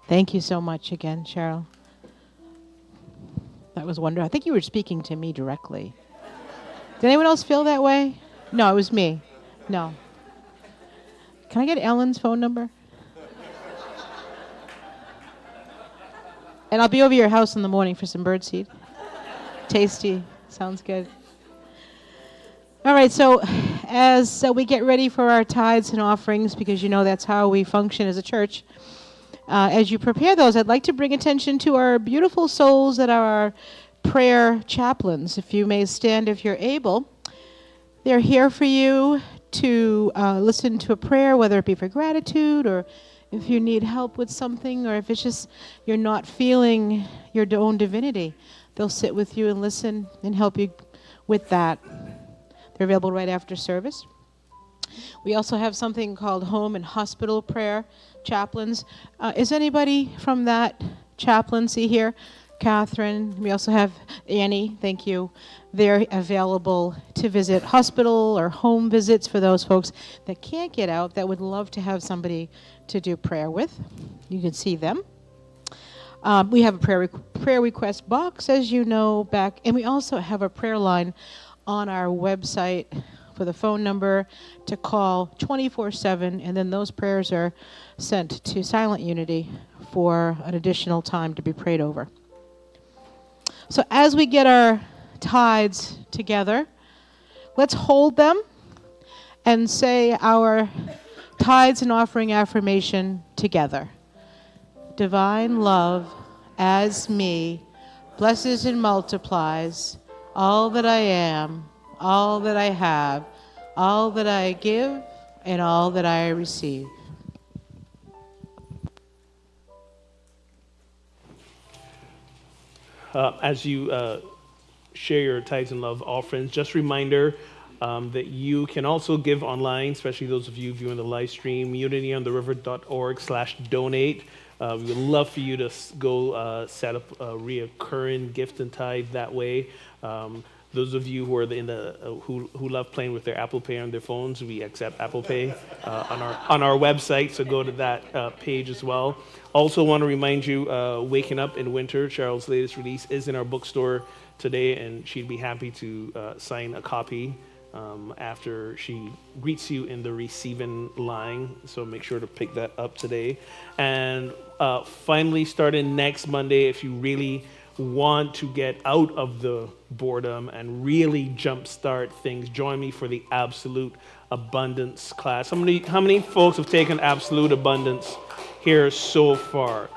Thank you so much again, Cheryl. That was wonderful. I think you were speaking to me directly. Did anyone else feel that way? No, it was me. No. Can I get Ellen's phone number? And I'll be over your house in the morning for some birdseed. Tasty. Sounds good. All right, so as we get ready for our tithes and offerings, because you know that's how we function as a church, as you prepare those, I'd like to bring attention to our beautiful souls that are our prayer chaplains. If you may stand if you're able. They're here for you to listen to a prayer, whether it be for gratitude or if you need help with something, or if it's just you're not feeling your own divinity. They'll sit with you and listen and help you with that. They're available right after service. We also have something called home and hospital prayer chaplains. Is anybody from that chaplaincy here? Catherine. We also have Annie. Thank you. They're available to visit hospital or home visits for those folks that can't get out that would love to have somebody to do prayer with. You can see them. We have a prayer request box, as you know, back, and we also have a prayer line on our website for the phone number to call 24/7, and then those prayers are sent to Silent Unity for an additional time to be prayed over. So as we get our tithes together, let's hold them and say our tithes and offering affirmation together. Divine love as me blesses and multiplies all that I am, all that I have, all that I give, and all that I receive. As you share your tithes and love offerings, just a reminder that you can also give online, especially those of you viewing the live stream, unityontheriver.org/donate. We would love for you to go set up a reoccurring gift and tithe that way. Those of you who are who love playing with their Apple Pay on their phones, we accept Apple Pay on our website, so go to that page as well. Also want to remind you, Waking Up in Winter, Cheryl's latest release, is in our bookstore today, and she'd be happy to sign a copy after she greets you in the receiving line, so make sure to pick that up today. And finally, starting next Monday, if you really want to get out of the boredom and really jumpstart things, join me for the Absolute Abundance class. How many folks have taken Absolute Abundance here so far?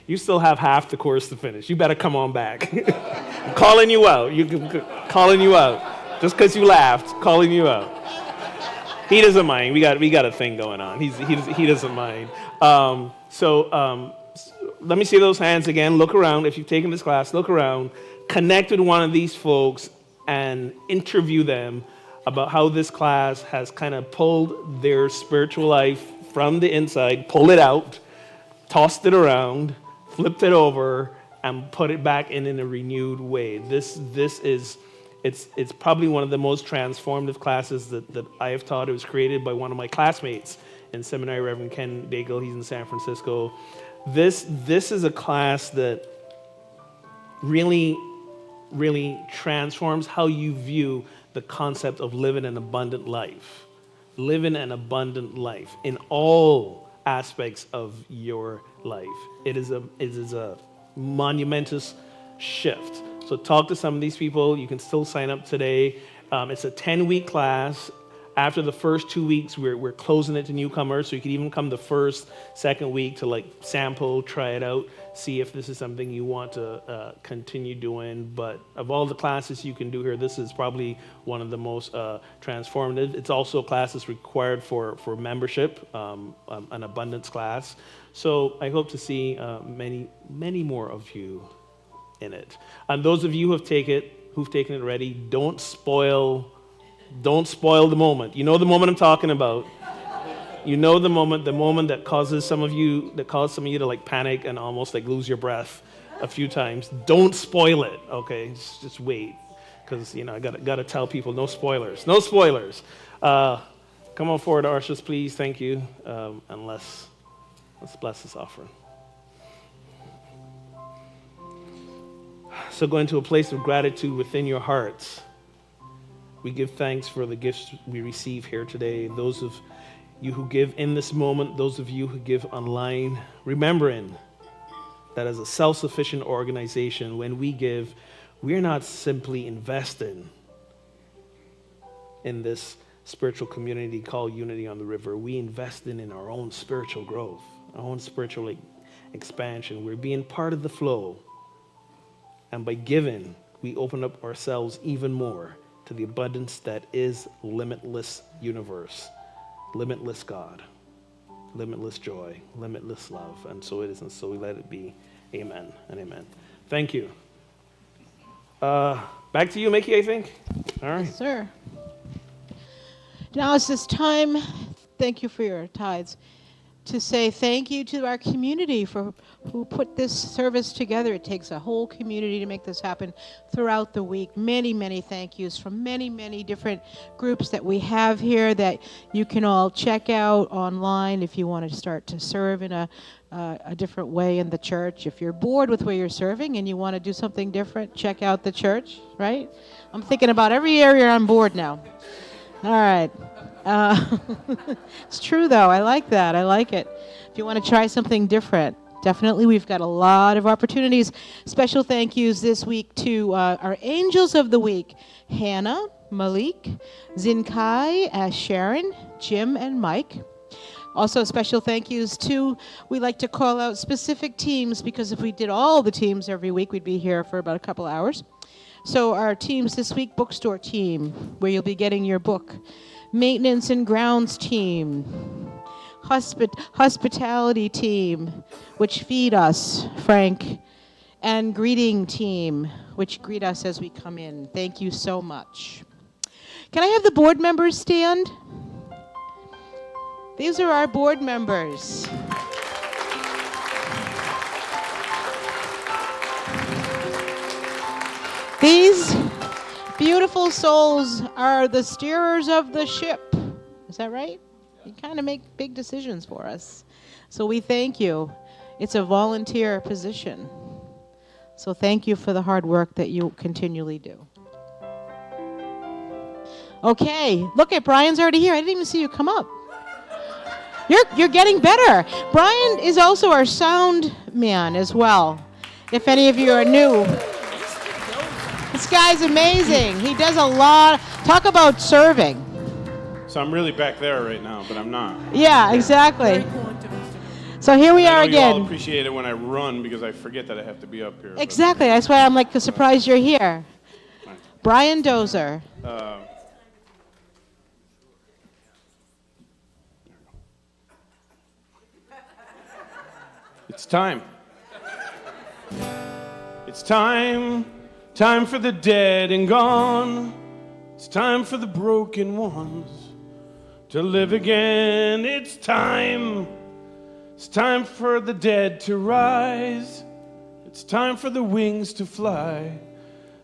You still have half the course to finish. You better come on back. I'm calling you out. Calling you out. Just because you laughed, calling you out. He doesn't mind. We got a thing going on. He doesn't mind. Let me see those hands again. Look around. If you've taken this class, look around. Connect with one of these folks and interview them about how this class has kind of pulled their spiritual life from the inside, pulled it out, tossed it around, flipped it over, and put it back in a renewed way. It's probably one of the most transformative classes that I have taught. It was created by one of my classmates in seminary, Reverend Ken Daigle. He's in San Francisco. This is a class that really, really transforms how you view the concept of living an abundant life. Living an abundant life in all aspects of your life. It is a monumentous shift. So talk to some of these people. You can still sign up today. It's a 10-week class. After the first 2 weeks, we're closing it to newcomers, so you can even come the first, second week to sample, try it out, see if this is something you want to continue doing. But of all the classes you can do here, this is probably one of the most transformative. It's also a class that's required for membership, an abundance class. So I hope to see many, many more of you in it. And those of you who've taken it already, don't spoil the moment. You know the moment I'm talking about. You know the moment that causes some of you to panic and almost lose your breath a few times. Don't spoil it, okay? Just wait, because I gotta tell people no spoilers. Come on forward, ushers, please. Thank you. And let's bless this offering. So go into a place of gratitude within your hearts. We give thanks for the gifts we receive here today. Those of you who give in this moment, those of you who give online, remembering that as a self-sufficient organization, when we give, we're not simply investing in this spiritual community called Unity on the River. We invest in our own spiritual growth, our own spiritual expansion. We're being part of the flow. And by giving, we open up ourselves even more to the abundance that is limitless universe, limitless God, limitless joy, limitless love. And so it is, and so we let it be. Amen and amen. Thank you. Back to you, Mickey, I think. All right. Yes, sir. Now it's this time, thank you for your tithes, to say thank you to our community for who put this service together. It takes a whole community to make this happen throughout the week. Many, many thank yous from many, many different groups that we have here that you can all check out online if you want to start to serve in a different way in the church. If you're bored with where you're serving and you want to do something different, check out the church, right? I'm thinking about every area I'm bored now. All right. It's true, though. I like that. I like it. If you want to try something different, definitely we've got a lot of opportunities. Special thank yous this week to our Angels of the Week, Hannah, Malik, Zinkai, Sharon, Jim, and Mike. Also, special thank yous to, we like to call out specific teams, because if we did all the teams every week, we'd be here for about a couple hours. So our teams this week, bookstore team, where you'll be getting your book. Maintenance and grounds team. Hospitality team, which feed us, Frank. And greeting team, which greet us as we come in. Thank you so much. Can I have the board members stand? These are our board members. These beautiful souls are the steerers of the ship. Is that right? You kind of make big decisions for us. So we thank you. It's a volunteer position. So thank you for the hard work that you continually do. Okay, look at Brian's already here. I didn't even see you come up. You're getting better. Brian is also our sound man as well. If any of you are new. This guy's amazing. He does a lot. Talk about serving. So I'm really back there right now, but I'm not. Yeah, exactly. Very cool activities. So here we are I know you all again. appreciate it when I run because I forget that I have to be up here. but- Exactly. That's why I'm like surprised you're here. Brian Dozer. It's time. It's time. Time for the dead and gone. It's time for the broken ones to live again. It's time. It's time for the dead to rise. It's time for the wings to fly,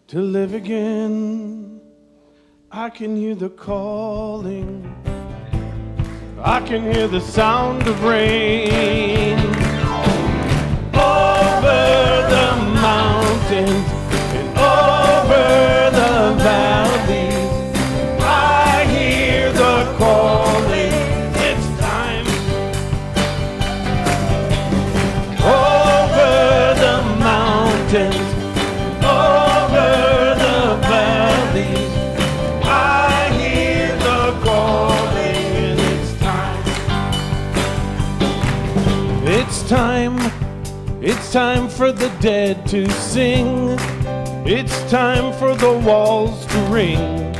to live again. I can hear the calling. I can hear the sound of rain. Over the mountains and over the valleys, I hear the calling. It's time. Over the mountains, over the valleys, I hear the calling. It's time. It's time. It's time for the dead to sing. It's time for the walls to ring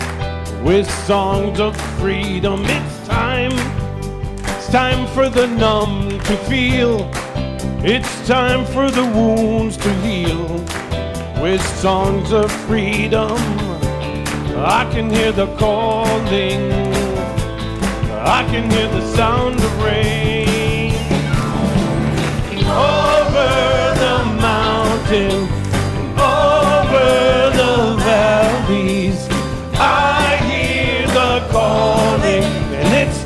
with songs of freedom. It's time. It's time for the numb to feel. It's time for the wounds to heal with songs of freedom. I can hear the calling. I can hear the sound of rain. Over the mountain, over the valleys, I hear the calling, and it's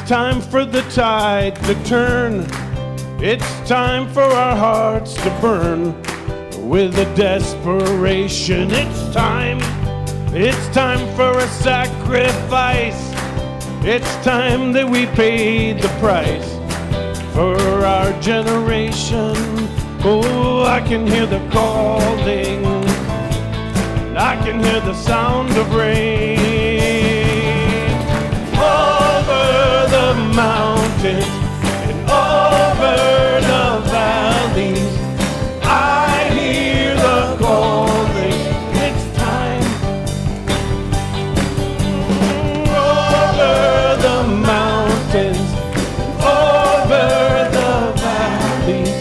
time for the tide to turn. It's time for our hearts to burn with a desperation. It's time for a sacrifice. It's time that we paid the price for our generation. Oh, I can hear the calling, I can hear the sound of rain. Over the mountains and over the valleys, I hear the calling. It's time. Over the mountains, over the valleys,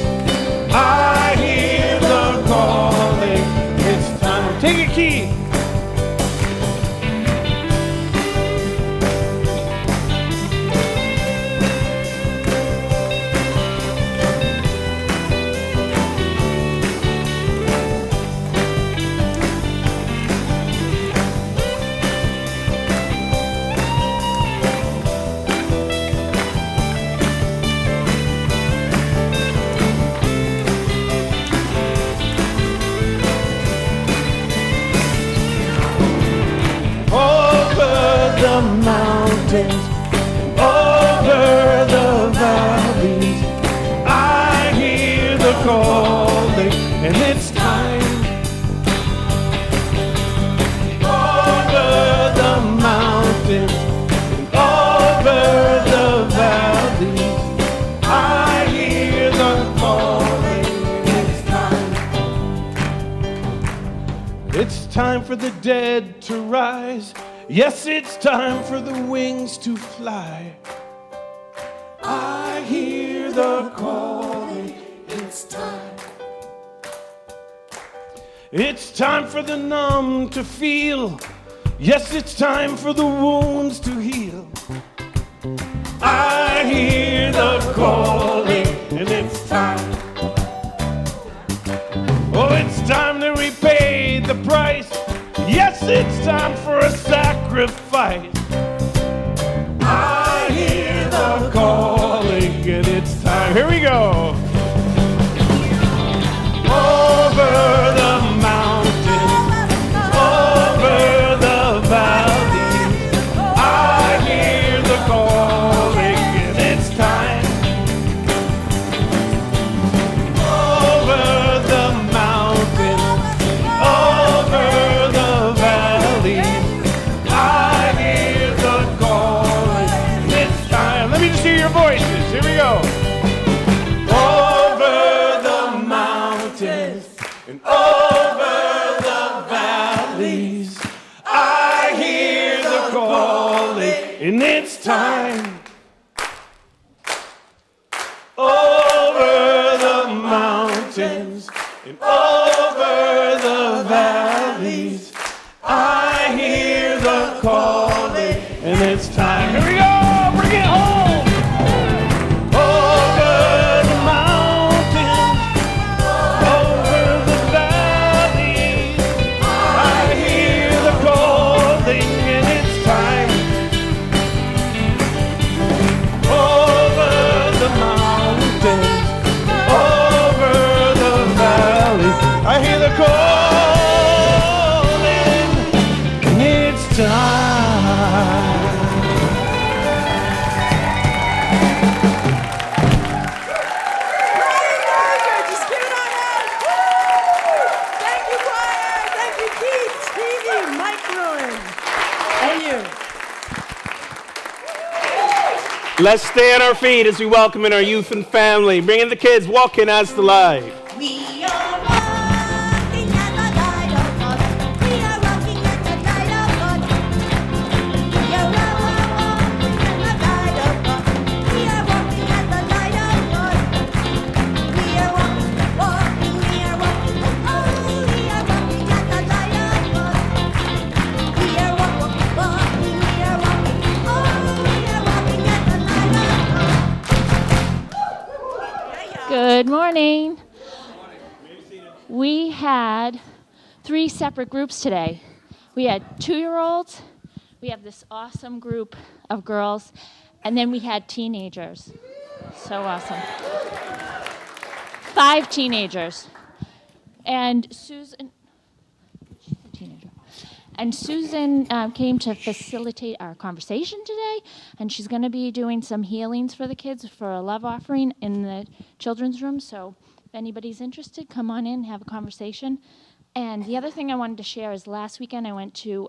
I hear the calling. It's time. Take a key. The mountains, over the valleys, I hear the calling, and it's time. Over the mountains, over the valleys, I hear the calling. It's time. It's time for the dead to rise. Yes, it's time for the wings to fly. I hear the calling. It's time. It's time for the numb to feel. Yes, it's time for the wounds to heal. I hear the calling, and it's time. Oh, it's time to repay the price. Yes, it's time for a sacrifice. I hear the calling, and it's time. Here we go. Over the mountains, over the valleys, I hear the calling, and it's time. Over the mountains, over the valleys, I hear the calling. It's time. Let me just hear your voices. Here we go. Over the mountains and over the valleys, I hear the calling, and it's time. Over the mountains and over the valleys, I hear the calling, and it's time. Here we go. Bring it home. Over the mountains, over the valleys, I hear the calling, and it's time. Over the mountains, over the valleys, I hear the calling, and it's time. Just give it on out. Thank you, choir. Thank you, Keith, Stevie, Mike Bruin. And you. Let's stay on our feet as we welcome in our youth and family. Bring in the kids, walking as the light. We are walking at the light of God. We are walking at the light of God. We are walking at the light of God. We are walking at the light of God. We are walking, we are walking. Oh, we are walking at the light of God. We are walking, we are walking. Oh, we are walking at the light of God. Good morning. We had 3 separate groups today. We had 2-year-olds, we have this awesome group of girls, And then we had teenagers. So awesome. 5 teenagers. And Susan, she's a teenager. And Susan came to facilitate our conversation today, and she's going to be doing some healings for the kids for a love offering in the children's room. So if anybody's interested, come on in, have a conversation. And the other thing I wanted to share is last weekend I went to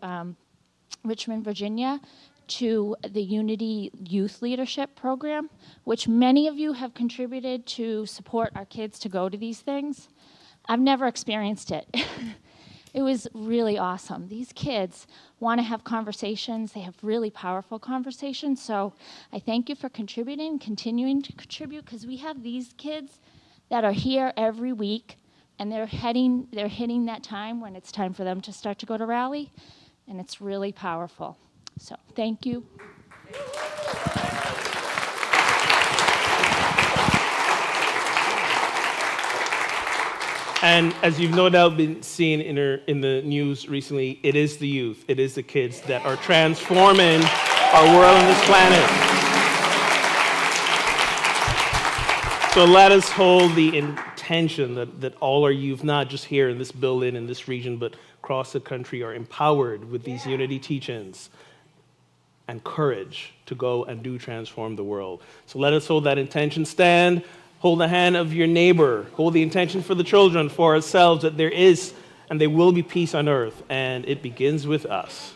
Richmond, Virginia, to the Unity Youth Leadership Program, which many of you have contributed to support our kids to go to these things. I've never experienced it. It was really awesome. These kids want to have conversations. They have really powerful conversations. So I thank you for contributing, continuing to contribute, because we have these kids that are here every week, and they're hitting that time when it's time for them to start to go to rally, and it's really powerful. So thank you. And as you've no doubt been seeing in the news recently, it is the youth, it is the kids that are transforming our world and this planet. So let us hold the intention that all our youth, not just here in this building, in this region, but across the country, are empowered with these unity teachings and courage to go and do transform the world. So let us hold that intention. Stand, hold the hand of your neighbor, hold the intention for the children, for ourselves, that there is and there will be peace on earth, and it begins with us.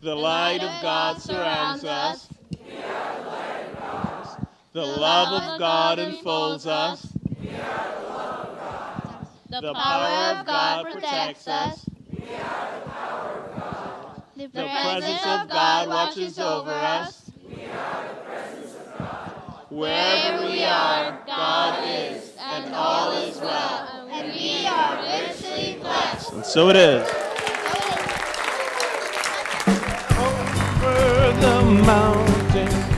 The light of God surrounds us. The love of God enfolds us. The power of God protects us. The The presence of God watches over us. Wherever we are, God is, and all is well. And we are richly blessed. And so it is. Over the mountain,